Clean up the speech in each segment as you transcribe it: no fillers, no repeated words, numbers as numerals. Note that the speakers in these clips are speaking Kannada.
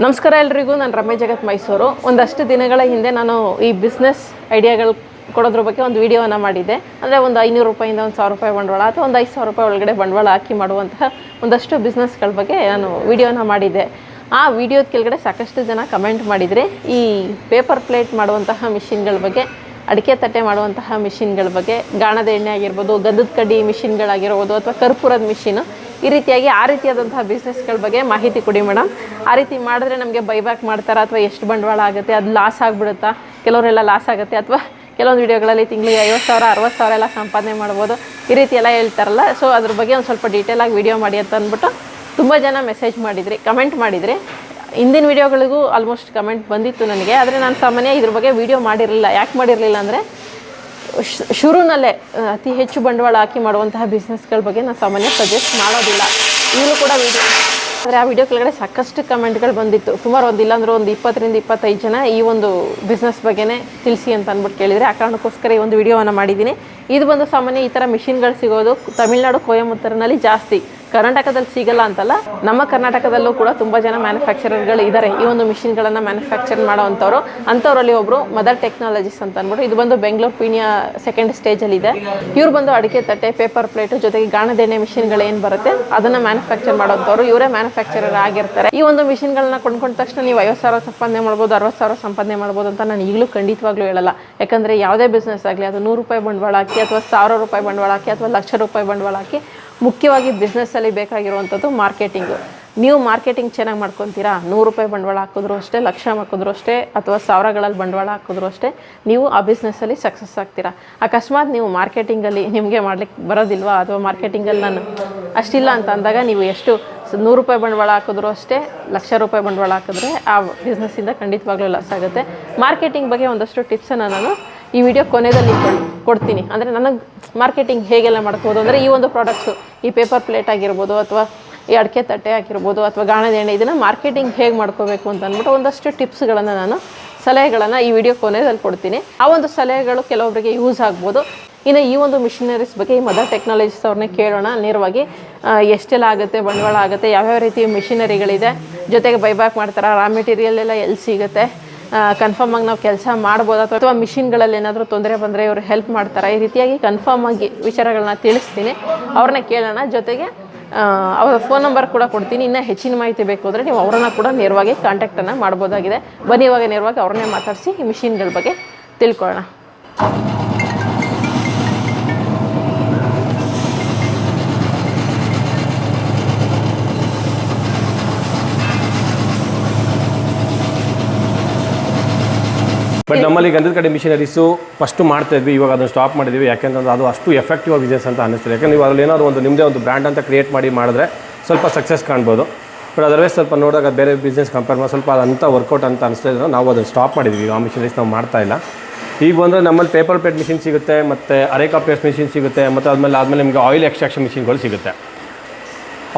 ನಮಸ್ಕಾರ ಎಲ್ರಿಗೂ. ನಾನು ರಮೇಶ್ ಜಗತ್ ಮೈಸೂರು. ಒಂದಷ್ಟು ದಿನಗಳ ಹಿಂದೆ ನಾನು ಈ ಬಿಸ್ನೆಸ್ ಐಡಿಯಾಗಳು ಕೊಡೋದ್ರ ಬಗ್ಗೆ ಒಂದು ವಿಡಿಯೋನ ಮಾಡಿದ್ದೆ. ಅಂದರೆ ಒಂದು 500 ರೂಪಾಯಿಂದ ಒಂದು 1000 ರೂಪಾಯಿ ಬಂಡವಾಳ ಅಥವಾ ಒಂದು 5000 ರೂಪಾಯಿ ಒಳಗಡೆ ಬಂಡವಾಳ ಹಾಕಿ ಮಾಡುವಂತಹ ಒಂದಷ್ಟು ಬಿಸ್ನೆಸ್ಗಳ ಬಗ್ಗೆ ನಾನು ವಿಡಿಯೋನ ಮಾಡಿದ್ದೆ. ಆ ವಿಡಿಯೋದ ಕೆಳಗಡೆ ಸಾಕಷ್ಟು ಜನ ಕಮೆಂಟ್ ಮಾಡಿದರೆ ಈ ಪೇಪರ್ ಪ್ಲೇಟ್ ಮಾಡುವಂತಹ ಮಿಷಿನ್ಗಳ ಬಗ್ಗೆ, ಅಡಿಕೆ ತಟ್ಟೆ ಮಾಡುವಂತಹ ಮಿಷಿನ್ಗಳ ಬಗ್ಗೆ, ಗಾಣದ ಎಣ್ಣೆ ಆಗಿರ್ಬೋದು, ಗಂಧದ ಕಡ್ಡಿ ಮಿಷಿನ್ಗಳಾಗಿರ್ಬೋದು ಅಥವಾ ಕರ್ಪೂರದ ಮಿಷಿನು, ಈ ರೀತಿಯಾಗಿ ಆ ರೀತಿಯಾದಂತಹ ಬಿಸ್ನೆಸ್ಗಳ ಬಗ್ಗೆ ಮಾಹಿತಿ ಕೊಡಿ ಮೇಡಮ್. ಆ ರೀತಿ ಮಾಡಿದ್ರೆ ನಮಗೆ ಬೈಬ್ಯಾಕ್ ಮಾಡ್ತಾರಾ ಅಥವಾ ಎಷ್ಟು ಬಂಡವಾಳ ಆಗುತ್ತೆ, ಅದು ಲಾಸ್ ಆಗಿಬಿಡುತ್ತಾ? ಕೆಲವರೆಲ್ಲ ಲಾಸ್ ಆಗುತ್ತೆ ಅಥವಾ ಕೆಲವೊಂದು ವಿಡಿಯೋಗಳಲ್ಲಿ ತಿಂಗಳಿಗೆ 50,000 60,000 ಎಲ್ಲ ಸಂಪಾದನೆ ಮಾಡ್ಬೋದು, ಈ ರೀತಿ ಎಲ್ಲ ಹೇಳ್ತಾರಲ್ಲ. ಸೊ ಅದ್ರ ಬಗ್ಗೆ ಒಂದು ಸ್ವಲ್ಪ ಡೀಟೇಲಾಗಿ ವಿಡಿಯೋ ಮಾಡಿ ಅಂತ ಅಂದ್ಬಿಟ್ಟು ತುಂಬ ಜನ ಮೆಸೇಜ್ ಮಾಡಿದ್ರಿ, ಕಮೆಂಟ್ ಮಾಡಿದ್ರಿ. ಹಿಂದಿನ ವೀಡಿಯೋಗಳಿಗೂ ಆಲ್ಮೋಸ್ಟ್ ಕಮೆಂಟ್ ಬಂದಿತ್ತು ನನಗೆ. ಆದರೆ ನಾನು ಸಾಮಾನ್ಯ ಇದ್ರ ಬಗ್ಗೆ ವೀಡಿಯೋ ಮಾಡಿರಲಿಲ್ಲ. ಯಾಕೆ ಮಾಡಿರಲಿಲ್ಲ ಅಂದರೆ ಶುರುನಲ್ಲೇ ಅತಿ ಹೆಚ್ಚು ಬಂಡವಾಳ ಹಾಕಿ ಮಾಡುವಂತಹ ಬಿಸ್ನೆಸ್ಗಳ ಬಗ್ಗೆ ನಾನು ಸಾಮಾನ್ಯ ಸಜೆಸ್ಟ್ ಮಾಡೋದಿಲ್ಲ. ಈಗಲೂ ಕೂಡ ವೀಡಿಯೋ ಆದರೆ ಆ ವಿಡಿಯೋ ಕೆಳಗಡೆ ಸಾಕಷ್ಟು ಕಮೆಂಟ್ಗಳು ಬಂದಿತ್ತು. ಸುಮಾರು ಒಂದು 20 ರಿಂದ 25 ಜನ ಈ ಒಂದು ಬಿಸ್ನೆಸ್ ಬಗ್ಗೆನೇ ತಿಳಿಸಿ ಅಂತ ಅಂದ್ಬಿಟ್ಟು ಕೇಳಿದರೆ, ಆ ಕಾರಣಕ್ಕೋಸ್ಕರ ಈ ಒಂದು ವಿಡಿಯೋವನ್ನು ಮಾಡಿದ್ದೀನಿ. ಇದು ಬಂದು ಸಾಮಾನ್ಯ ಈ ಥರ ಮಿಷಿನ್ಗಳು ಸಿಗೋದು ತಮಿಳ್ನಾಡು ಕೊಯಮತ್ತೂರಿನಲ್ಲಿ ಜಾಸ್ತಿ, ಕರ್ನಾಟಕದಲ್ಲಿ ಸಿಗಲ್ಲ ಅಂತಲ್ಲ, ನಮ್ಮ ಕರ್ನಾಟಕದಲ್ಲೂ ಕೂಡ ತುಂಬ ಜನ ಮ್ಯಾನುಫ್ಯಾಕ್ಚರರ್ಗಳು ಇದ್ದಾರೆ ಈ ಒಂದು ಮಿಷಿನ್ಗಳನ್ನು ಮ್ಯಾನುಫ್ಯಾಕ್ಚರ್ ಮಾಡೋವಂಥವ್ರು. ಅಂಥವರಲ್ಲಿ ಒಬ್ಬರು ಮದರ್ ಟೆಕ್ನಾಲಜೀಸ್ ಅಂತ ಅಂದ್ಬಿಟ್ಟು, ಇದು ಬಂದು ಬೆಂಗಳೂರು ಪೀಣ್ಯ 2nd ಸ್ಟೇಜಲ್ಲಿದೆ. ಇವ್ರು ಬಂದು ಅಡಿಕೆ ತಟ್ಟೆ, ಪೇಪರ್ ಪ್ಲೇಟು ಜೊತೆಗೆ ಗಾಣದೆಣ್ಣೆ ಮಿಷಿನ್ಗಳು ಏನು ಬರುತ್ತೆ ಅದನ್ನು ಮ್ಯಾನುಫ್ಯಾಕ್ಚರ್ ಮಾಡೋವಂಥವ್ರು. ಇವರೇ ಮ್ಯಾನುಫ್ಯಾಕ್ಚರರ್ ಆಗಿರ್ತಾರೆ. ಈ ಒಂದು ಮಿಷಿನ್ಗಳನ್ನ ಕೊಂಡ್ಕೊಂಡ ತಕ್ಷಣ ನೀವು 50,000 ಸಂಪಾದನೆ ಮಾಡ್ಬೋದು, 60,000 ಸಂಪಾದನೆ ಮಾಡ್ಬೋದು ಅಂತ ನಾನು ಈಗಲೂ ಖಂಡಿತವಾಗ್ಲೂ ಹೇಳಲ್ಲ. ಯಾಕಂದರೆ ಯಾವುದೇ ಬಿಸ್ನೆಸ್ ಆಗಲಿ, ಅದು 100 ರೂಪಾಯಿ ಬಂಡವಾಳ ಹಾಕಿ ಅಥವಾ 1000 ರೂಪಾಯಿ ಬಂಡವಾಳ ಹಾಕಿ ಅಥವಾ 1,00,000 ರೂಪಾಯಿ ಬಂಡವಾಳ ಹಾಕಿ, ಮುಖ್ಯವಾಗಿ ಬಿಸ್ನೆಸ್ಸಲ್ಲಿ ಬೇಕಾಗಿರುವಂಥದ್ದು ಮಾರ್ಕೆಟಿಂಗು. ನೀವು ಮಾರ್ಕೆಟಿಂಗ್ ಚೆನ್ನಾಗಿ ಮಾಡ್ಕೊತೀರಾ, 100 ರೂಪಾಯಿ ಬಂಡವಾಳ ಹಾಕಿದ್ರು ಅಷ್ಟೇ, 1,00,000 ಹಾಕಿದ್ರು ಅಷ್ಟೇ, ಅಥವಾ 1000ಗಳಲ್ಲಿ ಬಂಡವಾಳ ಹಾಕಿದ್ರು ಅಷ್ಟೇ, ನೀವು ಆ ಬಿಸ್ನೆಸ್ಸಲ್ಲಿ ಸಕ್ಸಸ್ ಆಗ್ತೀರಾ. ಅಕಸ್ಮಾತ್ ನೀವು ಮಾರ್ಕೆಟಿಂಗಲ್ಲಿ ನಿಮಗೆ ಮಾಡ್ಲಿಕ್ಕೆ ಬರೋದಿಲ್ವಾ, ಅಥವಾ ಮಾರ್ಕೆಟಿಂಗಲ್ಲಿ ನಾನು ಅಷ್ಟಿಲ್ಲ ಅಂತ ಅಂದಾಗ ನೀವು ಎಷ್ಟು 100 ರೂಪಾಯಿ ಬಂಡವಾಳ ಹಾಕಿದ್ರು ಅಷ್ಟೇ, 1,00,000 ರೂಪಾಯಿ ಬಂಡವಾಳ ಹಾಕಿದ್ರೆ ಆ ಬಿಸ್ನೆಸ್ಸಿಂದ ಖಂಡಿತವಾಗ್ಲೂ ಲಾಸ್ ಆಗುತ್ತೆ. ಮಾರ್ಕೆಟಿಂಗ್ ಬಗ್ಗೆ ಒಂದಷ್ಟು ಟಿಪ್ಸನ್ನು ನಾನು ಈ ವಿಡಿಯೋ ಕೊನೆಯಲ್ಲಿ ಕೊಡ್ತೀನಿ. ಅಂದರೆ ನನಗೆ ಮಾರ್ಕೆಟಿಂಗ್ ಹೇಗೆಲ್ಲ ಮಾಡ್ಕೋಬೋದು ಅಂದರೆ, ಈ ಒಂದು ಪ್ರಾಡಕ್ಟ್ಸು, ಈ ಪೇಪರ್ ಪ್ಲೇಟ್ ಆಗಿರ್ಬೋದು ಅಥವಾ ಈ ಅಡಿಕೆ ತಟ್ಟೆ ಆಗಿರ್ಬೋದು ಅಥವಾ ಗಾಣದ ಎಣ್ಣೆ, ಇದನ್ನು ಮಾರ್ಕೆಟಿಂಗ್ ಹೇಗೆ ಮಾಡ್ಕೋಬೇಕು ಅಂತ ಅಂದ್ಬಿಟ್ಟು ಒಂದಷ್ಟು ಟಿಪ್ಸ್ಗಳನ್ನು ನಾನು ಸಲಹೆಗಳನ್ನು ಈ ವಿಡಿಯೋ ಕೊನೆಯಲ್ಲಿ ಕೊಡ್ತೀನಿ. ಆ ಒಂದು ಸಲಹೆಗಳು ಕೆಲವೊಬ್ಬರಿಗೆ ಯೂಸ್ ಆಗ್ಬೋದು. ಇನ್ನು ಈ ಒಂದು ಮಿಷಿನರೀಸ್ ಬಗ್ಗೆ ಈ ಮದರ್ ಟೆಕ್ನಾಲಜೀಸ್ ಅವ್ರನ್ನೇ ಕೇಳೋಣ ನೇರವಾಗಿ. ಎಷ್ಟೆಲ್ಲ ಆಗುತ್ತೆ ಬಂಡವಾಳ ಆಗುತ್ತೆ, ಯಾವ್ಯಾವ ರೀತಿ ಮಿಷಿನರಿಗಳಿದೆ, ಜೊತೆಗೆ ಬೈಬ್ಯಾಕ್ ಮಾಡ್ತಾರೆ, ರಾ ಮೆಟೀರಿಯಲ್ ಎಲ್ಲ ಎಲ್ಲಿ ಸಿಗುತ್ತೆ, ಕನ್ಫರ್ಮ್ ಆಗಿ ನಾವು ಕೆಲಸ ಮಾಡ್ಬೋದು ಅಥವಾ ಮಿಷಿನ್ಗಳಲ್ಲಿ ಏನಾದರೂ ತೊಂದರೆ ಬಂದರೆ ಇವರು ಹೆಲ್ಪ್ ಮಾಡ್ತಾರೆ, ಈ ರೀತಿಯಾಗಿ ಕನ್ಫರ್ಮ್ ಆಗಿ ವಿಚಾರಗಳನ್ನ ತಿಳಿಸ್ತೀನಿ. ಅವ್ರನ್ನ ಕೇಳೋಣ. ಜೊತೆಗೆ ಅವರ ಫೋನ್ ನಂಬರ್ ಕೂಡ ಕೊಡ್ತೀನಿ. ಇನ್ನೂ ಹೆಚ್ಚಿನ ಮಾಹಿತಿ ಬೇಕು ಅಂದರೆ ನೀವು ಅವರನ್ನು ಕೂಡ ನೇರವಾಗಿ ಕಾಂಟ್ಯಾಕ್ಟನ್ನು ಮಾಡ್ಬೋದಾಗಿದೆ. ಬನ್ನಿ ಇವಾಗ ನೇರವಾಗಿ ಅವ್ರನ್ನೇ ಮಾತಾಡಿಸಿ ಈ ಮಿಷಿನ್ಗಳ ಬಗ್ಗೆ ತಿಳ್ಕೊಳ್ಳೋಣ. ಬಟ್ ನಮ್ಮಲ್ಲಿ ಗಂಧದ ಕಡೆ ಮಿಷನರೀಸು ಫಸ್ಟು ಮಾಡ್ತಾಯಿದ್ವಿ, ಇವಾಗ ಅದನ್ನು ಸ್ಟಾಪ್ ಮಾಡಿದ್ವಿ. ಯಾಕೆಂತಂದ್ರೆ ಅದು ಅಷ್ಟು ಎಫೆಕ್ಟಿವ್ ಬಿಸ್ನೆಸ್ ಅಂತ ಅನ್ನಿಸ್ತಿಲ್ಲ. ಯಾಕಂದ್ರೆ ನೀವು ಅದರಲ್ಲಿ ಏನಾದರೂ ಒಂದು ನಿಮ್ಮದೇ ಒಂದು ಬ್ರ್ಯಾಂಡ್ ಅಂತ ಕ್ರಿಯೇಟ್ ಮಾಡಿದ್ರೆ ಸ್ವಲ್ಪ ಸಕ್ಸಸ್ ಕಾಣ್ಬೋದು. ಬಟ್ ಅದರ್ವೈಸ್ ಸ್ವಲ್ಪ ನೋಡಿದಾಗ ಬೇರೆ ಬಿಸ್ನೆಸ್ ಕಂಪೇರ್ ಮಾಡಿ ಸ್ವಲ್ಪ ಅದಂತ ವರ್ಕೌಟ್ ಅಂತ ಅನಿಸ್ತಾ ಇದ್ರೆ ನಾವು ಅದನ್ನು ಸ್ಟಾಪ್ ಮಾಡಿದ್ವಿ. ಆ ಮಿಷನರೀಸ್ ನಾವು ಮಾಡ್ತಾಯಿಲ್ಲ. ಈಗ ಬಂದರೆ ನಮ್ಮಲ್ಲಿ ಪೇಪರ್ ಪ್ಲೇಟ್ ಮಿಷಿನ್ ಸಿಗುತ್ತೆ, ಮತ್ತು ಅರೇಕಾ ಪೇಸ್ಟ್ ಮಿಷಿನ್ ಸಿಗುತ್ತೆ, ಮತ್ತು ಆದಮೇಲೆ ನಿಮಗೆ ಆಯಿಲ್ ಎಕ್ಸ್ಟ್ರಾಕ್ಷನ್ ಮಿಷಿನ್ಗಳು ಸಿಗುತ್ತೆ.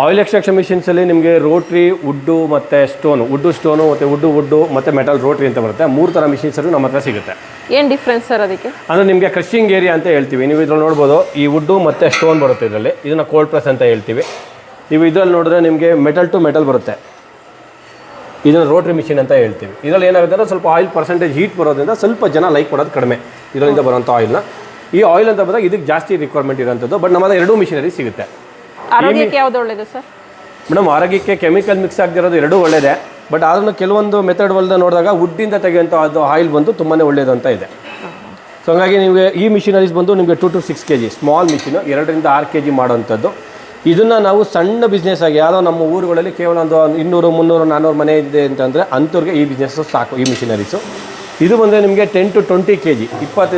ಆಯಿಲ್ ಎಕ್ಸ್ಟ್ರಾಕ್ಷನ್ ಮಿಷಿನ್ಸಲ್ಲಿ ನಿಮಗೆ ರೋಟ್ರಿ, ವುಡ್ಡು ಮತ್ತು ಸ್ಟೋನು, ಸ್ಟೋನು ಮತ್ತು ವುಡ್ಡು ಮತ್ತು ಮೆಟಲ್ ರೋಟ್ರಿ ಅಂತ ಬರುತ್ತೆ. 3 ಥರ ಮಿಷಿನ್ಸರು ನಮ್ಮ ಹತ್ರ ಸಿಗುತ್ತೆ. ಏನು ಡಿಫ್ರೆನ್ಸ್ ಸರ್ ಅದಕ್ಕೆ? ಅಂದರೆ ನಿಮಗೆ ಕ್ರಷಿಂಗ್ ಏರಿಯಾ ಅಂತ ಹೇಳ್ತೀವಿ. ನೀವು ಇದ್ರಲ್ಲಿ ನೋಡ್ಬೋದು, ಈ ವುಡ್ಡು ಮತ್ತು ಸ್ಟೋನ್ ಬರುತ್ತೆ ಇದರಲ್ಲಿ. ಇದನ್ನು ಕೋಲ್ಡ್ ಪ್ರೆಸ್ ಅಂತ ಹೇಳ್ತೀವಿ. ನೀವು ಇದರಲ್ಲಿ ನೋಡಿದ್ರೆ ನಿಮಗೆ ಮೆಟಲ್ ಟು ಮೆಟಲ್ ಬರುತ್ತೆ, ಇದನ್ನು ರೋಟ್ರಿ ಮಿಷಿನ್ ಅಂತ ಹೇಳ್ತೀವಿ. ಇದರಲ್ಲಿ ಏನಾಗುತ್ತೆ ಅಂದರೆ ಸ್ವಲ್ಪ ಆಯಿಲ್ ಪರ್ಸೆಂಟೇಜ್ ಹೀಟ್ ಬರೋದ್ರಿಂದ ಸ್ವಲ್ಪ ಜನ ಲೈಕ್ ಕೊಡೋದು ಕಡಿಮೆ ಇದರಿಂದ ಬರೋಂಥ ಆಯಿಲ್ನ. ಈ ಆಯಿಲ್ ಅಂತ ಬಂದಾಗ ಇದಕ್ಕೆ ಜಾಸ್ತಿ ರಿಕ್ವೈರ್ಮೆಂಟ್ ಇರೋಂಥದ್ದು. ಬಟ್ ನಮ್ಮದು 2 ಮಿಷಿನರಿ ಸಿಗುತ್ತೆ. ಆರೋಗ್ಯಕ್ಕೆ ಯಾವುದು ಒಳ್ಳೆಯದು ಸರ್? ಮೇಡಮ್, ಆರೋಗ್ಯಕ್ಕೆ ಕೆಮಿಕಲ್ ಮಿಕ್ಸ್ ಆಗದಿರೋದು 2 ಒಳ್ಳೆಯದೇ. ಬಟ್ ಅದನ್ನು ಕೆಲವೊಂದು ಮೆಥಡ್ ಒಳ್ಳೆ ನೋಡಿದಾಗ ವುಡ್ಡಿಂದ ತೆಗೆಯುವಂಥ ಅದು ಆಯಿಲ್ ಬಂದು ತುಂಬಾ ಒಳ್ಳೆಯದು ಅಂತ ಇದೆ. ಸೊ ಹಾಗಾಗಿ ನಿಮಗೆ ಈ ಮಿಷಿನರೀಸ್ ಬಂದು ನಿಮಗೆ 2 to 6 kg ಸ್ಮಾಲ್ ಮಿಷಿನು, 2 ರಿಂದ 6 kg ಮಾಡೋವಂಥದ್ದು. ಇದನ್ನು ನಾವು ಸಣ್ಣ ಬಿಸ್ನೆಸ್ ಆಗಿ ಯಾವುದೋ ನಮ್ಮ ಊರುಗಳಲ್ಲಿ ಕೇವಲ ಒಂದು 200, 300, 400 ಮನೆ ಇದೆ ಅಂತಂದರೆ ಅಂಥವ್ರಿಗೆ ಈ ಬಿಸ್ನೆಸ್ಸು ಸಾಕು ಈ ಮಿಷಿನರೀಸು. ಇದು ಬಂದರೆ ನಿಮಗೆ 10 to 20 kg 10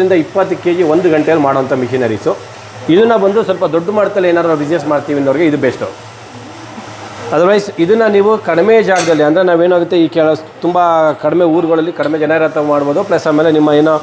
ರಿಂದ 20 kg 1 ಗಂಟೆಯಲ್ಲಿ ಮಾಡೋವಂಥ ಮಿಷಿನರೀಸು. ಇದನ್ನು ಬಂದು ಸ್ವಲ್ಪ ದೊಡ್ಡ ಮಟ್ಟದಲ್ಲಿ ಏನಾದ್ರು ಬಿಸ್ನೆಸ್ ಮಾಡ್ತೀವಿ ಅನ್ನೋರಿಗೆ ಇದು ಬೆಸ್ಟು. ಅದರ್ವೈಸ್ ಇದನ್ನು ನೀವು ಕಡಿಮೆ ಜಾಗದಲ್ಲಿ, ಅಂದರೆ ನಾವೇನಾಗುತ್ತೆ ಈ ತುಂಬ ಕಡಿಮೆ ಊರುಗಳಲ್ಲಿ ಕಡಿಮೆ ಜನ ಇರೋ ಮಾಡ್ಬೋದು. ಪ್ಲಸ್ ಆಮೇಲೆ ನಿಮ್ಮ ಏನೋ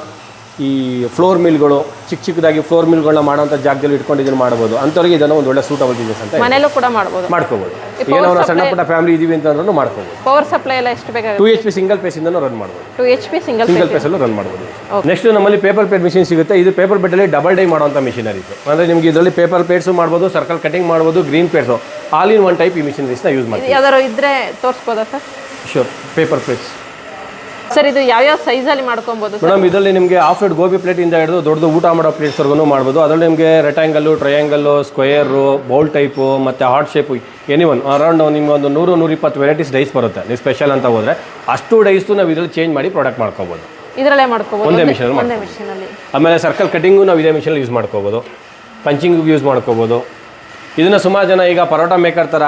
ಈ ಫ್ಲೋರ್ ಮಿಲ್ಗಳು, ಚಿಕ್ಕದಾಗಿ ಫ್ಲೋರ್ ಮಿಲ್ಗಳನ್ನ ಮಾಡೋಂಥ ಜಾಗದಲ್ಲಿ ಇಟ್ಕೊಂಡು ಇದನ್ನು ಮಾಡ್ಬೋದು. ಅಂಥವ್ರಿಗೆ ಇದನ್ನು ಒಂದು ಒಳ್ಳೆ ಸೂಟಬಲ್ ಬಿಸ್ನೆಸ್ ಅಂತ ಮನೆಯಲ್ಲೂ ಕೂಡ ಮಾಡ್ಕೋಬೋದು. ಏನೋ ನಾವು ಸಣ್ಣ ಪುಟ್ಟ ಫ್ಯಾಮಿಲಿ ಇದೀವಿ ಅಂತಂದ್ರೂ ಮಾಡ್ಕೋಬೋದು. ಪವರ್ ಸಪ್ಲೈ ಎಲ್ಲ ಎಷ್ಟು ಬೇಕಾಗುತ್ತೆ? 2 HP ಸಿಂಗಲ್ ಪೇಸಿಂದನೂ ರನ್ ಮಾಡ್ಬೋದು. 2 HP ಸಿಂಗಲ್ ಪೇಸಲ್ಲೂ ರನ್ ಮಾಡ್ಬೋದು. ನೆಕ್ಸ್ಟ್ ನಮ್ಮಲ್ಲಿ ಪೇಪರ್ ಪ್ಲೇಟ್ ಮಿಷಿನ್ ಸಿಗುತ್ತೆ. ಇದು ಪೇಪರ್ ಪ್ಲೇಟಲ್ಲಿ ಡಬಲ್ ಡೈ ಮಾಡೋಂಥ ಮಿಷಿನರೀಸು. ಅಂದರೆ ನಿಮಗೆ ಇದರಲ್ಲಿ ಪೇಪರ್ ಪ್ಲೇಟ್ಸು ಮಾಡ್ಬೋದು, ಸರ್ಕಲ್ ಕಟಿಂಗ್ ಮಾಡ್ಬೋದು, green plates, all in one type ಈ ಮಿಷಿನರೀಸ್ನ ಯೂಸ್ ಮಾಡ್ತೀವಿ. ಯಾವ್ದಾದ್ರು ಇದ್ರೆ ತೋರಿಸ್ಬೋದಾ sir? Sure paper plates. Sir ಇದು ಯಾವ್ಯಾವ ಸೈಜಲ್ಲಿ ಮಾಡ್ಕೊಬೋದು ಸರ್? ಮೇಡಮ್ ಇದರಲ್ಲಿ ನಿಮಗೆ ಹಾಫ್ ಪ್ಲೇಟ್ ಗೋಬಿ ಪ್ಲೇಟಿಂದ ಹಿಡಿದು ದೊಡ್ಡದು ಊಟ ಮಾಡೋ ಪ್ಲೇಟ್ಸ್ವರೆಗೂ ಮಾಡ್ಬೋದು. ಅದರಲ್ಲಿ ನಿಮಗೆ ರೆಕ್ಟಾಂಗಲ್ಲು, ಟ್ರಯಾಂಗಲ್ಲು, ಸ್ಕ್ವೇರು, ಬೌಲ್ ಟೈಪು ಮತ್ತು ಹಾರ್ಟ್ ಶೇಪು ಎನಿವನ್ ಅರೌಂಡ್ ನಿಮ್ಗೆ ಒಂದು 100-120 ವೆರೈಟೀಸ್ ಡೈಸ್ ಬರುತ್ತೆ. ನೀವು ಸ್ಪೆಷಲ್ ಅಂತ ಹೋದರೆ ಅಷ್ಟು ಡೈಸು ನಾವು ಇದರಲ್ಲಿ ಚೇಂಜ್ ಮಾಡಿ ಪ್ರಾಡಕ್ಟ್ ಮಾಡ್ಕೋಬೋದು. ಇದರಲ್ಲೇ ಮಾಡ್ಕೋಬೋದು ಒಂದೇ ಮಿಷನಲ್ಲಿ. ಆಮೇಲೆ ಸರ್ಕಲ್ ಕಟಿಂಗು ನಾವು ಇದೇ ಮಿಷನಲ್ಲಿ ಯೂಸ್ ಮಾಡ್ಕೋಬೋದು, ಪಂಚಿಂಗಿಗೂ ಯೂಸ್ ಮಾಡ್ಕೋಬೋದು. ಇದನ್ನು ಸುಮಾರು ಜನ ಈಗ ಪರೋಟ ಮೇಕರ್ ಥರ,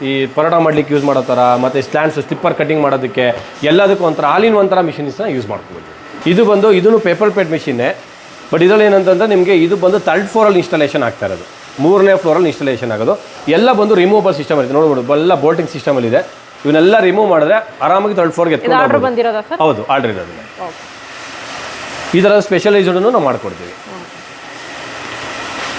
ಈ ಪರೋಟ ಮಾಡಲಿಕ್ಕೆ ಯೂಸ್ ಮಾಡೋ ಥರ, ಮತ್ತು ಸ್ಟ್ಯಾಂಡ್ಸ್ ಸ್ಲಿಪ್ಪರ್ ಕಟಿಂಗ್ ಮಾಡೋದಕ್ಕೆ ಎಲ್ಲದಕ್ಕೂ ಒಂಥರ ಆಲಿನ್ ಒಂಥರ ಮಿಷಿನ್ಸ್ನ ಯೂಸ್ ಮಾಡ್ಕೋಬೋದು. ಇದು ಬಂದು ಇದೂ ಪೇಪರ್ ಪ್ಲೇಟ್ ಮಿಷಿನ್ನೇ. ಬಟ್ ಇದರಲ್ಲಿ ಏನಂತಂದರೆ ನಿಮಗೆ ಇದು ಬಂದು 3rd ಫ್ಲೋರಲ್ಲಿ ಇನ್ಸ್ಟಾಲೇಷನ್ ಆಗ್ತಾ ಇರೋದು, 3ನೇ ಫ್ಲೋರಲ್ಲಿ ಇನ್ಸ್ಟಾಲೇಷನ್ ಆಗೋದು. ಎಲ್ಲ ಬಂದು ರಿಮೂವಬಲ್ ಸಿಸ್ಟಮ್ ಇದೆ, ನೋಡ್ಬೋದು ಎಲ್ಲ ಬೋಲ್ಟಿಂಗ್ ಸಿಸ್ಟಮಲ್ಲಿ ಇದೆ. ಇವನ್ನೆಲ್ಲ ರಿಮೂವ್ ಮಾಡಿದ್ರೆ ಆರಾಮಾಗಿ 3rd ಫ್ಲೋರ್ಗೆ ಆರ್ಡರ್ ಬಂದಿರೋದಾ ಸರ್? ಹೌದು, ಆರ್ಡರ್ ಇರೋದಿಲ್ಲ. ಈ ಥರದ ಸ್ಪೆಷಲೈಸ್ಡನ್ನು ನಾವು ಮಾಡ್ಕೊಡ್ತೀವಿ.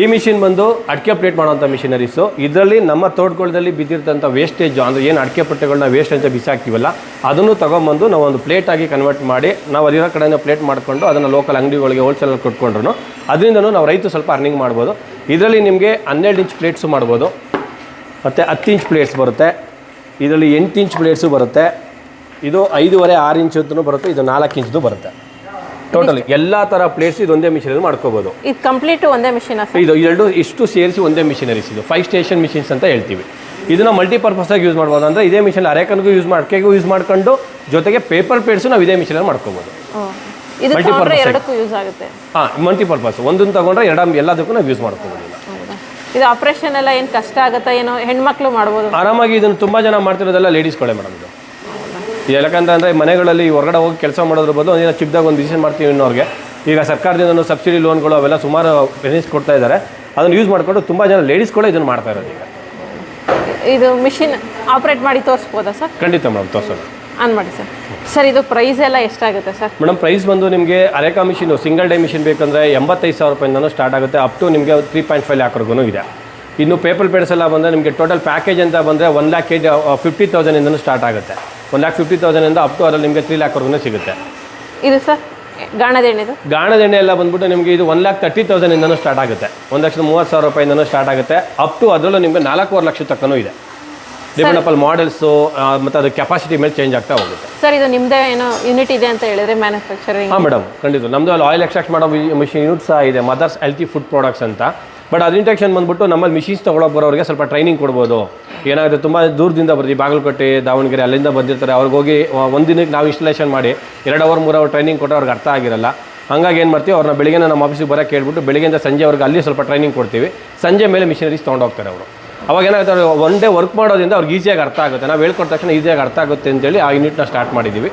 ಈ ಮಿಷಿನ್ ಬಂದು ಅಡಿಕೆ ಪ್ಲೇಟ್ ಮಾಡೋಂಥ ಮಿಷಿನರೀಸು. ಇದರಲ್ಲಿ ನಮ್ಮ ತೋಟಗಳಲ್ಲಿ ಬಿದ್ದಿರ್ತಂಥ ವೇಸ್ಟೇಜ್ ಅಂದರೆ ಏನು ಅಡಿಕೆ ಪಟ್ಟೆಗಳನ್ನ ವೇಸ್ಟ್ ಅಂತ ಬಿಸಾಕ್ತೀವಲ್ಲ, ಅದನ್ನು ತೊಗೊಂಬಂದು ನಾವು ಒಂದು ಪ್ಲೇಟಾಗಿ ಕನ್ವರ್ಟ್ ಮಾಡಿ ನಾವು ಅದಿರೋ ಕಡೆಯಿಂದ ಪ್ಲೇಟ್ ಮಾಡಿಕೊಂಡು ಅದನ್ನು ಲೋಕಲ್ ಅಂಗಡಿಗಳಿಗೆ ಹೋಲ್ಸೇಲಲ್ಲಿ ಕೊಟ್ಕೊಂಡ್ರು ಅದರಿಂದನೂ ನಾವು ರೈತ ಸ್ವಲ್ಪ ಅರ್ನಿಂಗ್ ಮಾಡ್ಬೋದು. ಇದರಲ್ಲಿ ನಿಮಗೆ 12 ಇಂಚ್ ಪ್ಲೇಟ್ಸು ಮಾಡ್ಬೋದು, ಮತ್ತು 10 ಇಂಚ್ ಪ್ಲೇಟ್ಸ್ ಬರುತ್ತೆ. ಇದರಲ್ಲಿ 8 ಇಂಚ್ ಪ್ಲೇಟ್ಸು ಬರುತ್ತೆ. ಇದು 5.5-6 ಇಂಚ್ ಅಂತಲೂ ಬರುತ್ತೆ. ಇದು 4 ಇಂಚ್ದು ಬರುತ್ತೆ. ಟೋಟಲಿ ಎಲ್ಲ ಥರ ಪ್ಲೇಟ್ಸ್ ಇದೊಂದೇ ಮಿಷಿನಲ್ಲಿ ಮಾಡ್ಕೋಬೋದು. ಇದು ಕಂಪ್ಲೀಟ್ ಒಂದೇ ಮಿಷಿನ್? ಇದು ಎರಡು ಇಷ್ಟು ಸೇರಿಸಿ ಒಂದೇ ಮಿಷಿನರೀಸ್. ಇದು 5 ಸ್ಟೇಷನ್ ಮಿಷಿನ್ಸ್ ಅಂತ ಹೇಳ್ತೀವಿ. ಇದನ್ನು ಮಲ್ಟಿಪರ್ಪಸಾಗಿ ಯೂಸ್ ಮಾಡ್ಬೋದು. ಅಂದರೆ ಇದೇ ಮಿಷನ್ ಅರೆಕನ್ಗೂ ಅಡಿಕೆಗೂ ಯೂಸ್ ಮಾಡ್ಕೊಂಡು ಜೊತೆಗೆ ಪೇಪರ್ ಪ್ಲೇಟ್ಸು ನಾವು ಇದೇ ಮಿಷಿನಲ್ಲಿ ಮಾಡ್ಕೋಬೋದು. ಯೂಸ್ ಆಗುತ್ತೆ. ಹಾಂ, ಮಲ್ಟಿಪರ್ಪಸ್ ಒಂದನ್ನು ತಗೊಂಡ್ರೆ ಎಲ್ಲದಕ್ಕೂ ನಾವು ಯೂಸ್ ಮಾಡ್ಕೋಬೋದು. ಇದು ಆಪರೇಷನ್ ಎಲ್ಲ ಏನು ಕಷ್ಟ ಆಗುತ್ತಾ ಏನೋ? ಹೆಣ್ಮಕ್ಳು ಮಾಡ್ಬೋದು ಆರಾಮಾಗಿ. ಇದನ್ನು ತುಂಬ ಜನ ಮಾಡ್ತಿರೋದೆಲ್ಲ ಲೇಡೀಸ್ಗಳೇ ಮೇಡಮ್. ಇದು ಯಾಕಂತಂದರೆ ಮನೆಗಳಲ್ಲಿ ಹೊರಗಡೆ ಹೋಗಿ ಕೆಲಸ ಮಾಡೋದ್ರ ಬದಲು ಒಂದಿನ ಚಿಕ್ಕದಾಗ ಒಂದು ಡಿಸಿಷನ್ ಮಾಡ್ತೀವಿ ಅನ್ನೋರಿಗೆ ಈಗ ಸರ್ಕಾರದಿಂದ ಸಬ್ಸಿಡಿ ಲೋನ್ಗಳು ಅವೆಲ್ಲ ಸುಮಾರು ಬೆನಿಫಿಟ್ಸ್ ಕೊಡ್ತಾ ಇದ್ದಾರೆ. ಅದನ್ನು ಯೂಸ್ ಮಾಡಿಕೊಂಡು ತುಂಬ ಜನ ಲೇಡೀಸ್ಗಳೇ ಇದನ್ನು ಮಾಡ್ತಾ ಇರೋದು. ಈಗ ಇದು ಮಿಷಿನ್ ಆಪ್ರೇಟ್ ಮಾಡಿ ತೋರಿಸ್ಬೋದಾ ಸರ್? ಖಂಡಿತ ಮೇಡಮ್, ತೋರಿಸೋಣ. ಆನ್ ಮಾಡಿ ಸರ್. ಸರ್ ಇದು ಪ್ರೈಸ್ ಎಲ್ಲ ಎಷ್ಟಾಗುತ್ತೆ ಸರ್? ಮೇಡಮ್ ಪ್ರೈಸ್ ಬಂದು ನಿಮಗೆ areca machine single day machine ಬೇಕಂದರೆ 85,000 ರೂಪಾಯಿಂದನೂ ಸ್ಟಾರ್ಟ್ ಆಗುತ್ತೆ. ಅಪ್ ಟು ನಿಮಗೆ 3.5 ಲ್ಯಾಕ್ವರೆಗೂ ಇದೆ. ಇನ್ನು ಪೇಪರ್ ಪ್ಲೇಟ್ಸ್ ಎಲ್ಲ ಬಂದರೆ ನಿಮಗೆ ಟೋಟಲ್ ಪ್ಯಾಕೇಜ್ ಅಂತ ಬಂದರೆ 1,50,000 ಸ್ಟಾರ್ಟ್ ಆಗುತ್ತೆ. 1,50,000 ಅಪ್ ಟು ಅದರಲ್ಲಿ ನಿಮಗೆ 3 ಲ್ಯಾಕ್ವರೆಗೂ ಸಿಗುತ್ತೆ. ಇದು ಸರ್ ಗಾಣದೆಣ್ಣೆ ಎಲ್ಲ ಬಂದ್ಬಿಟ್ಟು ನಿಮಗೆ ಇದು 1,30,000 ಸ್ಟಾರ್ಟ್ ಆಗುತ್ತೆ. 1,30,000 ರೂಪಾಯಿಂದನೂ ಸ್ಟಾರ್ಟ್ ಆಗುತ್ತೆ. ಅಪ್ ಟು ಅದರಲ್ಲೂ ನಿಮಗೆ 4.25 ಲಕ್ಷ ತಕ್ಕನೂ ಇದೆ. ಡಿಪೆಂಡ್ ಅಪಾನ್ ಮಾಡೆಲ್ಸು ಮತ್ತು ಅದು ಕೆಪಾಸಿಟಿ ಮೇಲೆ ಚೇಂಜ್ ಆಗ್ತಾ ಹೋಗುತ್ತೆ. ಸರ್ ಇದು ನಿಮ್ಮದೇ ಏನೋ ಯೂನಿಟ್ ಇದೆ ಅಂತ ಹೇಳಿದ್ರೆ ಮ್ಯಾನುಫ್ಯಾಕ್ಚರಿಂಗ್? ಹಾಂ ಮೇಡಮ್, ಖಂಡಿತ. ನಮ್ಮದು ಅಲ್ಲಿ ಆಯಿಲ್ ಎಕ್ಸ್ಟ್ರಾಕ್ಟ್ ಮಾಡೋ ಮಿಷಿನ್ ಯೂನಿಟ್ ಸಹ ಇದೆ, ಮದರ್ಸ್ ಹೆಲ್ತಿ ಫುಡ್ ಪ್ರಾಡಕ್ಟ್ಸ್ ಅಂತ. ಬಟ್ ಅದು ಇಂಟೆಕ್ಷನ್ ಬಂದ್ಬಿಟ್ಟು ನಮ್ಮಲ್ಲಿ ಮಿಷಿನ್ಸ್ ತೊಗೊಳಕ್ಕೆ ಬರೋರಿಗೆ ಸ್ವಲ್ಪ ಟ್ರೈನಿಂಗ್ ಕೊಡ್ಬೋದು. ಏನಾಗುತ್ತೆ ತುಂಬ ದೂರದಿಂದ ಬರ್ತೀವಿ, ಬಾಗಲಕೋಟೆ, ದಾವಣಗೆರೆ ಅಲ್ಲಿಂದ ಬಂದಿರ್ತಾರೆ. ಅವ್ರಿಗೆ ಹೋಗಿ ಒಂದು ದಿನಕ್ಕೆ ನಾವು ಇನ್ಸ್ಟಾಲೇಷನ್ ಮಾಡಿ 2 ಅವರ್ 3 ಅವರ್ ಟ್ರೈನಿಂಗ್ ಕೊಟ್ಟು ಅವ್ರಿಗೆ ಅರ್ಥ ಆಗಿರಲ್ಲ. ಹಾಗಾಗಿ ಏನು ಮಾಡ್ತೀವಿ, ಅವ್ರನ್ನ ಬೆಳಿಗ್ಗೆ ನಮ್ಮ ಆಫೀಸಿಗೆ ಬರೋಕ್ಕೆ ಕೇಳ್ಬಿಟ್ಟು ಬೆಳಿಗ್ಗೆಯಿಂದ ಸಂಜೆವರೆಗೆ ಅಲ್ಲಿ ಸ್ವಲ್ಪ ಟ್ರೈನಿಂಗ್ ಕೊಡ್ತೀವಿ. ಸಂಜೆ ಮೇಲೆ ಮಿಷಿನರೀಸ್ ತೊಗೊಂಡೋಗ್ತಾರೆ ಅವರು. ಅವಾಗ ಏನಾಗುತ್ತೆ, ಒನ್ ಡೇ ವರ್ಕ್ ಮಾಡೋದ್ರಿಂದ ಅವ್ರಿಗೆ ಈಸಿಯಾಗಿ ಅರ್ಥ ಆಗುತ್ತೆ. ನಾವು ಹೇಳ್ಕೊಟ್ಟ ತಕ್ಷಣ ಈಸಿಯಾಗಿ ಅರ್ಥ ಆಗುತ್ತೆ ಅಂತೇಳಿ ಆ ಯೂನಿಟ್ನ ಸ್ಟಾರ್ಟ್ ಮಾಡಿದ್ದೀವಿ.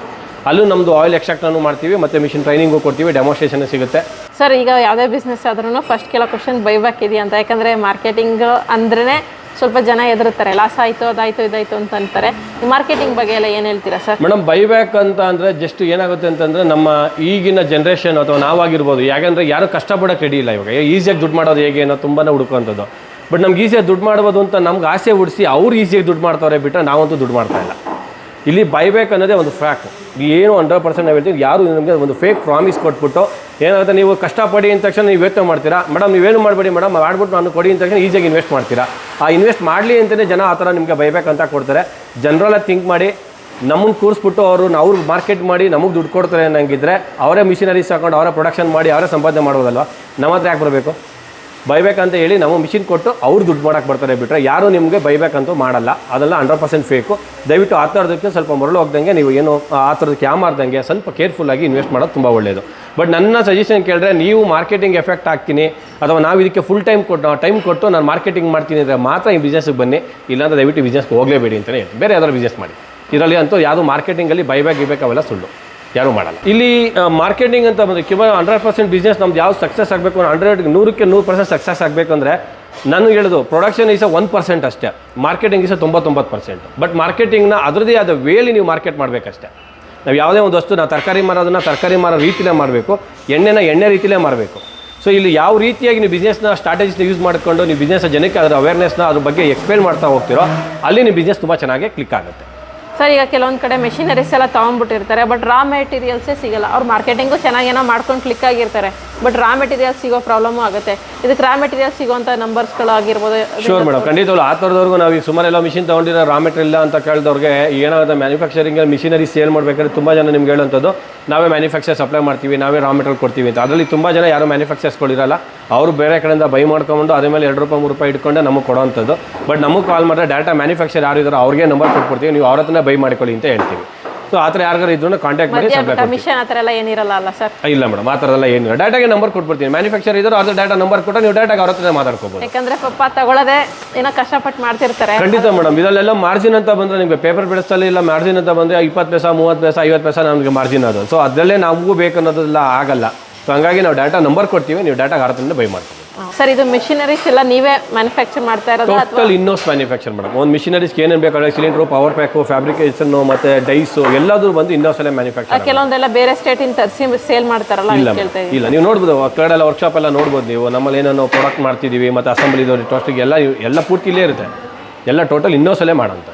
ಅಲ್ಲೂ ನಮ್ಮದು ಆಯಿಲ್ ಎಕ್ಸ್ಟ್ರಾಕ್ಟನ್ನು ಮಾಡ್ತೀವಿ ಮತ್ತು ಮಿಷಿನ್ ಟ್ರೈನಿಂಗು ಕೊಡ್ತೀವಿ, ಡೆಮೋಸ್ಟ್ರೇಷನ್ ಸಿಗುತ್ತೆ. ಸರ್ ಈಗ ಯಾವುದೇ ಬಿಸ್ನೆಸ್ ಆದ್ರೂ ಫಸ್ಟ್ ಕೆಲವು ಕ್ವಶನ್ ಬೈಬ್ಯಾಕ್ ಇದೆಯಾ ಅಂತ. ಯಾಕಂದರೆ ಮಾರ್ಕೆಟಿಂಗ್ ಅಂದ್ರೇ ಸ್ವಲ್ಪ ಜನ ಎದುರುತ್ತಾರೆ, ಲಾಸ್ ಆಯಿತು ಅದಾಯಿತು ಇದಾಯಿತು ಅಂತ ಅಂತಾರೆ. ಮಾರ್ಕೆಟಿಂಗ್ ಬಗ್ಗೆ ಎಲ್ಲ ಏನು ಹೇಳ್ತೀರಾ ಸರ್? ಮೇಡಮ್ ಬೈಬ್ಯಾಕ್ ಅಂತ ಅಂದರೆ ಜಸ್ಟ್ ಏನಾಗುತ್ತೆ ಅಂತಂದರೆ ನಮ್ಮ ಈಗಿನ ಜನ್ರೇಷನ್ ಅಥವಾ ನಾವಾಗಿರ್ಬೋದು, ಯಾಕಂದರೆ ಯಾರು ಕಷ್ಟಪಡೋಕ್ಕೆ ರೆಡಿ ಇಲ್ಲ. ಇವಾಗ ಈಸಿಯಾಗಿ ದುಡ್ಡು ಮಾಡೋದು ಹೇಗೆ ಅನ್ನೋ ತುಂಬಾ ಹುಡುಕುವಂಥದ್ದು. ಬಟ್ ನಮ್ಗೆ ಈಸಿಯಾಗಿ ದುಡ್ಡು ಮಾಡ್ಬೋದು ಅಂತ ನಮ್ಗೆ ಆಸೆ ಹುಡಿಸಿ ಅವ್ರು ಈಸಿಯಾಗಿ ದುಡ್ಡು ಮಾಡ್ತಾರೆ ಬಿಟ್ಟರೆ ನಾವಂತೂ ದುಡ್ಡು ಮಾಡ್ತಾಯಿಲ್ಲ. ಇಲ್ಲಿ ಬೈಬ್ಯಾಕ್ ಅನ್ನೋದೇ ಒಂದು ಫ್ಯಾಕ್ಟ್. ಏನು 100% ನಾವು ಹೇಳ್ತೀವಿ. ಯಾರು ನಮಗೆ ಒಂದು ಫೇಕ್ ಪ್ರಾಮಿಸ್ ಕೊಟ್ಬಿಟ್ಟು ಏನಾಗುತ್ತೆ, ನೀವು ಕಷ್ಟಪಡಿ ಅಂದ ತಕ್ಷಣ ನೀವು ಯೋಚನೆ ಮಾಡ್ತೀರಾ, ಮೇಡಮ್ ನೀವೇನು ಮಾಡಬೇಡಿ ಮೇಡಮ್ ಮಾಡ್ಬಿಟ್ಟು ನಾನು ಕೊಡಿ ಅಂದ ತಕ್ಷಣ ಈಸಿಯಾಗಿ ಇನ್ವೆಸ್ಟ್ ಮಾಡ್ತೀರಾ. ಆ ಇನ್ವೆಸ್ಟ್ ಮಾಡಲಿ ಅಂತಲೇ ಜನ ಆ ಥರ ನಿಮಗೆ ಬೈಬ್ಯಾಕ್ ಅಂತ ಕೊಡ್ತಾರೆ. ಜನರಲ್ಲಾಗಿ ಥಿಂಕ್ ಮಾಡಿ ನಮ್ಮನ್ನು ಕೂರಿಸ್ಬಿಟ್ಟು ಅವ್ರಿಗೆ ಮಾರ್ಕೆಟ್ ಮಾಡಿ ನಮಗೆ ದುಡ್ಡು ಕೊಡ್ತಾರೆ ಅನ್ನಂಗಿದ್ರೆ ಅವರೇ ಮಿಷಿನರೀಸ್ ಹಾಕೊಂಡು ಅವರೇ ಪ್ರೊಡಕ್ಷನ್ ಮಾಡಿ ಅವರೇ ಸಂಪಾದನೆ ಮಾಡ್ಬೋದಲ್ವ. ನಮ್ಮ ಹತ್ರ ಯಾಕೆ ಬರಬೇಕು? ಬೈಬ್ಯಾಕ್ ಅಂತ ಹೇಳಿ ನಾವು ಮಿಷಿನ್ ಕೊಟ್ಟು ಅವ್ರು ದುಡ್ಡು ಮಾಡೋಕ್ಕೆ ಬರ್ತಾರೆ ಬಿಟ್ಟರೆ ಯಾರು ನಿಮಗೆ ಬೈಬ್ಯಾಕ್ ಅಂತೂ ಮಾಡಲ್ಲ. ಅದೆಲ್ಲ 100% ಫೇಕು. ದಯವಿಟ್ಟು ಆ ಥರದಕ್ಕೆ ಸ್ವಲ್ಪ ಮರಳು ಹೋಗ್ದಂಗೆ, ನೀವು ಏನು ಆ ಥರದಕ್ಕೆ ಯಾಮಾರ್ದಂಗೆ ಸ್ವಲ್ಪ ಕೇರ್ಫುಲ್ಲಾಗಿ ಇನ್ವೆಸ್ಟ್ ಮಾಡೋದು ತುಂಬ ಒಳ್ಳೆಯದು. ಬಟ್ ನನ್ನ ಸಜೆಷನ್ ಕೇಳಿದ್ರೆ, ನೀವು ಮಾರ್ಕೆಟಿಂಗ್ ಎಫೆಕ್ಟ್ ಆಗ್ತೀನಿ ಅಥವಾ ನಾವು ಇದಕ್ಕೆ ಫುಲ್ ಟೈಮ್ ಕೊಟ್ಟು ನಾನು ಮಾರ್ಕೆಟಿಂಗ್ ಮಾಡ್ತೀನಿ ಅಂದರೆ ಮಾತ್ರ ಈ ಬಿಸ್ನೆಸ್ಗೆ ಬನ್ನಿ. ಇಲ್ಲಾಂದರೆ ದಯವಿಟ್ಟು ಬಿಸ್ನೆಸ್ಗೆ ಹೋಗಲೇಬೇಡಿ ಅಂತಲೇ ಹೇಳಿ. ಬೇರೆ ಯಾವ್ದಾದ್ರು ಬಿಸ್ನೆಸ್ ಮಾಡಿ. ಇದರಲ್ಲಿ ಅಂತೂ ಯಾವುದು ಮಾರ್ಕೆಟಿಂಗಲ್ಲಿ ಬೈಬ್ಯಾಕ್ ಅವೆಲ್ಲ ಸುಳ್ಳು, ಯಾರೂ ಮಾಡಲ್ಲ. ಇಲ್ಲಿ ಮಾರ್ಕೆಟಿಂಗ್ ಅಂತ ಬಂದರೆ ಕೇವಲ 100% ಬಿಸ್ನೆಸ್ ನಮ್ದು ಯಾವ್ದು ಸಕ್ಸಸ್ ಆಗಬೇಕು, 100% ಸಕ್ಸಸ್ ಆಗಬೇಕು ಅಂದರೆ ನಾನು ಹೇಳೋದು ಪ್ರೊಡಕ್ಷನ್ ಈಸ 1% ಅಷ್ಟೇ, ಮಾರ್ಕೆಟಿಂಗ್ ಈಸ 99%. ಬಟ್ ಮಾರ್ಕೆಟಿಂಗ್ನ ಅದರದೇ ಆದ ವೇಲಿ ನೀವು ಮಾರ್ಕೆಟ್ ಮಾಡಬೇಕಷ್ಟೇ. ನಾವು ಯಾವುದೇ ಒಂದು ವಸ್ತು, ನಾವು ತರಕಾರಿ ಮಾರೋದನ್ನು ತರಕಾರಿ ಮಾರೋ ರೀತಿಲೇ ಮಾರಬೇಕು, ಎಣ್ಣೆ ರೀತಿಲೇ ಮಾರಬೇಕು. ಸೊ ಇಲ್ಲಿ ಯಾವ ರೀತಿಯಾಗಿ ನೀವು ಬಿಸ್ನೆಸ್ನ ಸ್ಟ್ರಾಟಜಿಸ್ನ ಯೂಸ್ ಮಾಡಿಕೊಂಡು ನೀವು ಬಿಸ್ನೆಸ್ ಜನಕ್ಕೆ ಅದರ ಅವೇರ್ನೆಸ್ನ ಅದ್ರ ಬಗ್ಗೆ ಎಕ್ಸ್ಪ್ಲೇನ್ ಮಾಡ್ತಾ ಹೋಗ್ತಿರೋ ಅಲ್ಲಿ ನೀವು ಬಿಸ್ನೆಸ್ ತುಂಬ ಚೆನ್ನಾಗಿ ಕ್ಲಿಕ್ ಆಗುತ್ತೆ. ಸರ್ ಈಗ ಕೆಲವೊಂದು ಕಡೆ ಮೆಷಿನರೀಸ್ ಎಲ್ಲ ತೊಗೊಂಡ್ಬಿಟ್ಟಿರ್ತಾರೆ, ಬಟ್ ರಾ ಮೆಟೀರಿಯಲ್ಸೇ ಸಿಗಲ್ಲ. ಅವ್ರು ಮಾರ್ಕೆಟಿಂಗು ಚೆನ್ನಾಗೇನೋ ಮಾಡ್ಕೊಂಡು ಕ್ಲಿಕ್ ಆಗಿರ್ತಾರೆ, ಬಟ್ ರಾ ಮೆಟೀರಿಯಲ್ ಸಿಗೋ ಪ್ರಾಬ್ಲಮ್ಮು ಆಗುತ್ತೆ. ಇದಕ್ಕೆ ರಾ ಮೆಟೀರಿಯಲ್ ಸಿಗೋಂಥ ನಂಬರ್ಸ್ಗಳಾಗಿರ್ಬೋದು. ಶೋರ್ ಮೇಡಮ್, ಖಂಡಿತವಲ್ಲ. ಆ ಥರದವ್ರಿಗೂ ನಾವು ಈಗ ಸುಮಾರು ಎಲ್ಲ ಮಿಷಿನ್ ತೊಗೊಂಡಿರೋ ರಾ ಮೆಟೀರಿಯಲ್ ಅಂತ ಕೇಳಿದವ್ರಿಗೆ ಏನಾಗುತ್ತೆ, ಮ್ಯಾನುಫ್ಯಾಕ್ಚರಿಂಗ್ ಮಿಷಿನರಿ ಸೇಲ್ ಮಾಡಬೇಕಾದ್ರೆ ತುಂಬ ಜನ ನಿಮ್ಗೆ ಹೇಳೋಂಥದ್ದು ನಾವೇ ಮ್ಯಾನುಫ್ಯಾಕ್ಚರ್ ಸಪ್ಲೈ ಮಾಡ್ತೀವಿ, ನಾವೇ ರಾ ಮೆಟೀರಿಯಲ್ ಕೊಡ್ತೀವಿ ಅಂತ. ಅದರಲ್ಲಿ ತುಂಬ ಜನ ಯಾರು ಮ್ಯಾನುಫ್ಯಾಕ್ಚರ್ಸ್ಗಳಿರಲ್ಲ, ಅವರು ಬೇರೆ ಕಡೆಯಿಂದ ಬೈ ಮಾಡ್ಕೊಂಡು ಅದ್ರ ಮೇಲೆ 2 ರೂಪಾಯಿ 3 ರೂಪಾಯಿ ಇಟ್ಕೊಂಡು ನಮಗೆ ಕೊಡೋವಂಥದ್ದು. ಬಟ್ ನಮಗೆ ಕಾಲ್ ಮಾಡಿದ್ರೆ ಡೈರೆಕ್ಟ್ ಮ್ಯಾನುಫ್ಯಾಕ್ಚರ್ ಯಾರು ಇದ್ದಾರೋ ಅವ್ರಿಗೆ ನಂಬರ್ ಕೊಟ್ಬಿಡ್ತೀವಿ, ನೀವು ಅವ್ರ ಹತ್ರನೇ ಬೈ ಮಾಡ್ಕೊಳ್ಳಿ ಅಂತ ಹೇಳ್ತೀವಿ. ಸೊ ಆ ಥರ ಯಾರಿಗಾರು ಇದ್ರೂ ಕಾಂಟ್ಯಾಕ್ಟ್ ಮಾಡಿ ಸಪ್ಲೈ ಕಮಿಷನ್ ಆ ಥರ ಎಲ್ಲ ಏನಿರಲ್ಲ ಅಲ್ಲ ಸರ್? ಇಲ್ಲ ಮೇಡಮ್, ಆ ಥರದೆಲ್ಲ ಏನಿಲ್ಲ. ಡೈರೆಕ್ಟಾಗಿ ನಂಬರ್ ಕೊಟ್ಬಿಡ್ತೀನಿ. ಮ್ಯಾನುಫ್ಯಾಕ್ಚರ್ ಇದ್ದರೂ ಅದ್ರ ಡೈರೆಕ್ಟ್ ನಂಬರ್ ಕೊಟ್ಟರೆ ನೀವು ಡೈರೆಕ್ಟಾಗಿ ಅವ್ರ ಹತ್ರ ಮಾತಾಡ್ಕೋಬೋದು. ಯಾಕಂದ್ರೆ ಪಾಪ ತಗೊಳ್ಳೋದೇ ಏನೋ ಕಷ್ಟಪಟ್ಟು ಮಾಡ್ತಿರ್ತಾರೆ. ಖಂಡಿತ ಮೇಡಮ್, ಇದರಲ್ಲೆಲ್ಲ ಮಾರ್ಜಿನ್ ಅಂತ ಬಂದರೆ ನಿಮಗೆ ಪೇಪರ್ ಬಿಡಿಸಲ್ಲಿ ಇಲ್ಲ ಮಾರ್ಜಿನ್ ಅಂತ ಬಂದರೆ 20 ಪೈಸಾ 30 ಪೈಸಾ 50 ಪೈಸಾ ನಮಗೆ ಮಾರ್ಜಿನ್ ಅದು. ಸೊ ಅದರಲ್ಲೇ ನಮಗೂ ಬೇಕನ್ನೋದೆಲ್ಲ ಆಗಲ್ಲ. ಸೊ ಹಂಗಾಗಿ ನಾವು ಡಾಟಾ ನಂಬರ್ ಕೊಡ್ತೀವಿ, ನೀವು ಡಾಟಾಗೆ ಅವ್ರ ಹತ್ರನೇ ಬೈ ಮಾಡ್ತೀವಿ. ಸರ್, ಇದು ಮಿಷಿನರೀಸ್ ಎಲ್ಲ ನೀವೇ ಮ್ಯಾನುಫ್ಯಾಕ್ಚರ್ ಮಾಡ್ತಾ ಇರೋದು? Total in house manufacture madam. ಒಂದು ಮಿಷಿನರೀಸ್ಗೆ ಏನೇನು ಬೇಕಾದ್ರೆ ಸಿಲಿಂಡ್ರು, ಪವರ್ ಪ್ಯಾಕು, ಫ್ಯಾಬ್ರಿಕೇಷನ್ ಮತ್ತು ಡೈಸು ಎಲ್ಲದೂ ಬಂದು ಇನ್ನೋಸಲ್ಲೇ ಮ್ಯಾನುಫ್ಯಾಕ್ಚರ್. ಕೆಲವೊಂದೆಲ್ಲ ಬೇರೆ ಸ್ಟೇಟಿಂದ ತರಿಸಿ ಸೇಲ್ ಮಾಡ್ತಾರಲ್ಲ? ಇಲ್ಲ, ನೀವು ನೋಡ್ಬೋದು ಕಡೆಲ್ಲ ವರ್ಕ್ಶಾಪ್ ಎಲ್ಲ ನೋಡ್ಬೋದು ನೀವು. ನಮ್ಮಲ್ಲಿ ಏನೇನೋ ಪ್ರಾಡಕ್ಟ್ ಮಾಡ್ತಿದ್ದೀವಿ ಮತ್ತು ಅಸೆಂಬ್ಲಿದವ್ರು ಟೋಸ್ಟಿಗೆ ಎಲ್ಲ ಪೂರ್ತಿ ಇಲ್ಲೇ ಇರುತ್ತೆ. ಎಲ್ಲ ಟೋಟಲ್ ಇನ್ನೋಸಲ್ಲೇ ಮಾಡೋಂಥ.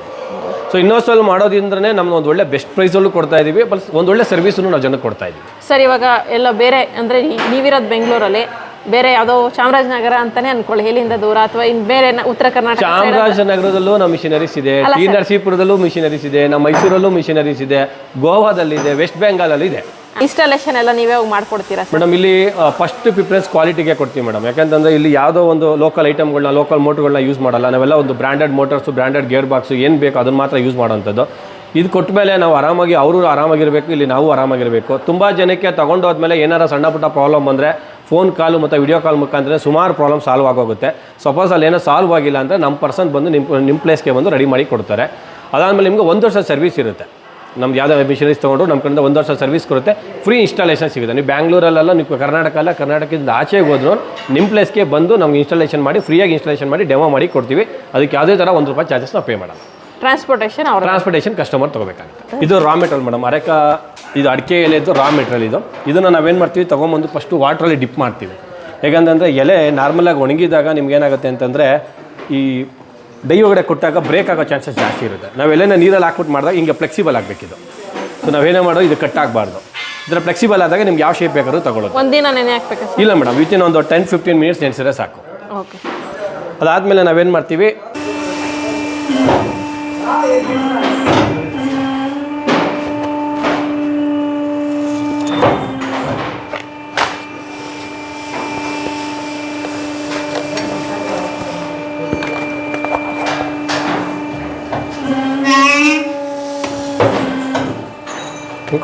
ಸೊ ಇನ್ನೋಸಲ್ಲಿ ಮಾಡೋದ್ರಿಂದನೇ ನಮ್ಗೆ ಒಂದು ಒಳ್ಳೆ ಬೆಸ್ಟ್ ಪ್ರೈಸಲ್ಲೂ ಕೊಡ್ತಾ ಇದ್ದೀವಿ, ಪ್ಲಸ್ ಒಂದು ಒಳ್ಳೆ ಸರ್ವಿಸನ್ನು ನಾವು ಜನಕ್ಕೆ ಕೊಡ್ತಾ ಇದ್ದೀವಿ. ಸರ್, ಇವಾಗ ಎಲ್ಲ ಬೇರೆ ಅಂದರೆ ನೀವಿರೋದು ಬೆಂಗಳೂರಲ್ಲಿ, ಬೇರೆ ಯಾವುದೋ ಚಾಮರಾಜನಗರ ಅಂತಾನೆ ಅನ್ಕೊಳ್ಳಿ, ಇಲ್ಲಿಂದ ದೂರ, ಅಥವಾ ಇನ್ನು ಬೇರೆ ಉತ್ತರ ಕರ್ನಾಟಕ ಚಾಮರಾಜನಗರದಲ್ಲೂ ನಮ್ಮ ಮಿಷನರೀಸ್ ಇದೆ, ಟಿ ನರಸೀಪುರದಲ್ಲೂ ಮಿಷನರೀಸ್ ಇದೆ, ನಮ್ಮ ಮೈಸೂರಲ್ಲೂ ಮಿಷನರೀಸ್ ಇದೆ, ಗೋವಾದಲ್ಲಿದೆ, ವೆಸ್ಟ್ ಬೆಂಗಾಲಲ್ಲಿ ಇದೆ. ಇನ್ಸ್ಟಾಲೇಷನ್ ಎಲ್ಲ ನೀವೇ ಮಾಡ್ಕೊಡ್ತೀರಾ ಮೇಡಮ್? ಇಲ್ಲಿ ಫಸ್ಟ್ ಪ್ರಿಫರೆನ್ಸ್ ಕ್ವಾಲಿಟಿಗೆ ಕೊಡ್ತೀವಿ ಮೇಡಮ್. ಯಾಕಂತಂದರೆ ಇಲ್ಲಿ ಯಾವುದೋ ಒಂದು ಲೋಕಲ್ ಐಟಮ್ಗಳನ್ನ, ಲೋಕಲ್ ಮೋಟರ್ಗಳನ್ನ ಯೂಸ್ ಮಾಡಲ್ಲ. ನಾವೆಲ್ಲ ಒಂದು branded motors, branded gear box ಏನು ಬೇಕು ಅದನ್ನು ಮಾತ್ರ ಯೂಸ್ ಮಾಡೋವಂಥದ್ದು. ಇದು ಕೊಟ್ಟ ಮೇಲೆ ನಾವು ಆರಾಮಾಗಿ, ಅವರು ಆರಾಮಾಗಿರಬೇಕು, ಇಲ್ಲಿ ನಾವು ಆರಾಮಾಗಿರಬೇಕು. ತುಂಬ ಜನಕ್ಕೆ ತೊಗೊಂಡೋದ್ಮೇಲೆ ಏನಾರ ಸಣ್ಣ ಪುಟ್ಟ ಪ್ರಾಬ್ಲಮ್ ಬಂದರೆ ಫೋನ್ ಕಾಲು ಮತ್ತು ವಿಡಿಯೋ ಕಾಲ್ ಮುಖಾಂತರ ಸುಮಾರು ಪ್ರಾಬ್ಲಮ್ ಸಾಲ್ವ್ ಆಗೋಗುತ್ತೆ. ಸಪೋಸ್ ಅಲ್ಲಿ ಏನೋ ಸಾಲ್ವ್ ಆಗಿಲ್ಲ ಅಂದರೆ ನಮ್ಮ ಪರ್ಸನ್ ಬಂದು ನಿಮ್ಮ ಪ್ಲೇಸ್ಗೆ ಬಂದು ರೆಡಿ ಮಾಡಿ ಕೊಡ್ತಾರೆ. ಅದಾದಮೇಲೆ ನಿಮಗೆ 1 ವರ್ಷ ಸರ್ವಿಸ್ ಇರುತ್ತೆ. ನಮ್ಗೆ ಯಾವುದೇ ಮಿಷನರೀಸ್ ತೊಗೊಂಡು ನಮ್ಮ ಕಡೆಯಿಂದ 1 ವರ್ಷ ಸರ್ವಿಸ್ ಕೊಡುತ್ತೆ. ಫ್ರೀ ಇನ್ಸ್ಟಾಲೇಷನ್ ಸಿಗುತ್ತೆ. ನೀವು ಬ್ಯಾಂಗ್ಳೂರಲ್ಲೆಲ್ಲ, ನೀವು ಕರ್ನಾಟಕದಿಂದ ಆಚೆಗೆ ಹೋದ್ರು ನಿಮ್ಮ ಪ್ಲೇಸ್ಗೆ ಬಂದು ನಮ್ಗೆ ಇನ್ಸ್ಟಾಲೇಷನ್ ಮಾಡಿ, ಫ್ರೀಯಾಗಿ ಇನ್ಸ್ಟಾಲೇಷನ್ ಮಾಡಿ ಡೆಮೋ ಮಾಡಿ ಕೊಡ್ತೀವಿ. ಅದಕ್ಕೆ ಯಾವುದೇ ಥರ 1 ರೂಪಾಯಿ ಚಾರ್ಜಸ್ ನಾವು ಪೇ ಮಾಡಲ್ಲ. ಟ್ರಾನ್ಸ್ಪೋರ್ಟೇಷನ್ ಕಸ್ಟಮರ್ ತೊಗೋಬೇಕಾಗುತ್ತೆ. ಇದು ರಾ ಮೆಟೀರಿಯಲ್ ಮೇಡಮ್. ಅರೆಕ ಇದು ಅಡಿಕೆ ಎಲೆದು ರಾ ಮೆಟೀರಿಯಲ್. ಇದನ್ನು ನಾವೇನು ಮಾಡ್ತೀವಿ, ತೊಗೊಂಬಂದು ಫಸ್ಟು ವಾಟ್ರಲ್ಲಿ ಡಿಪ್ ಮಾಡ್ತೀವಿ. ಹೇಗಂತಂದರೆ ಎಲೆ ನಾರ್ಮಲಾಗಿ ಒಣಗಿದಾಗ ನಿಮ್ಗೆ ಏನಾಗುತ್ತೆ ಅಂತಂದರೆ ಈ ಡೈ ಒಳಗಡೆ ಕೊಟ್ಟಾಗ ಬ್ರೇಕ್ ಆಗೋ ಚಾನ್ಸಸ್ ಜಾಸ್ತಿ ಇರುತ್ತೆ. ನಾವು ಎಲೆನ ನೀರಲ್ಲಿ ಹಾಕ್ಬಿಟ್ಟು ಮಾಡಿದಾಗ ಹಿಂಗೆ ಫ್ಲೆಕ್ಸಿಬಲ್ ಆಗಬೇಕಿದು. ಸೊ ನಾವೇನೇ ಮಾಡೋದು, ಇದು ಕಟ್ ಆಗಬಾರ್ದು. ಇದರ ಫ್ಲೆಕ್ಸಿಬಲ್ ಆದಾಗ ನಿಮ್ಗೆ ಯಾವ ಶೇಪ್ ಬೇಕಾದ್ರೂ ತಗೊಳ್ಳೋದು. ಒಂದಿನ ನೆನೆ ಹಾಕ್ಬೇಕು? ಇಲ್ಲ ಮೇಡಮ್, ವಿತಿನ್ ಒಂದು 10-15 ಮಿನಿಟ್ಸ್ ನೆನೆಸಿದ್ರೆ ಸಾಕು. ಓಕೆ. ಅದಾದಮೇಲೆ ನಾವೇನು ಮಾಡ್ತೀವಿ,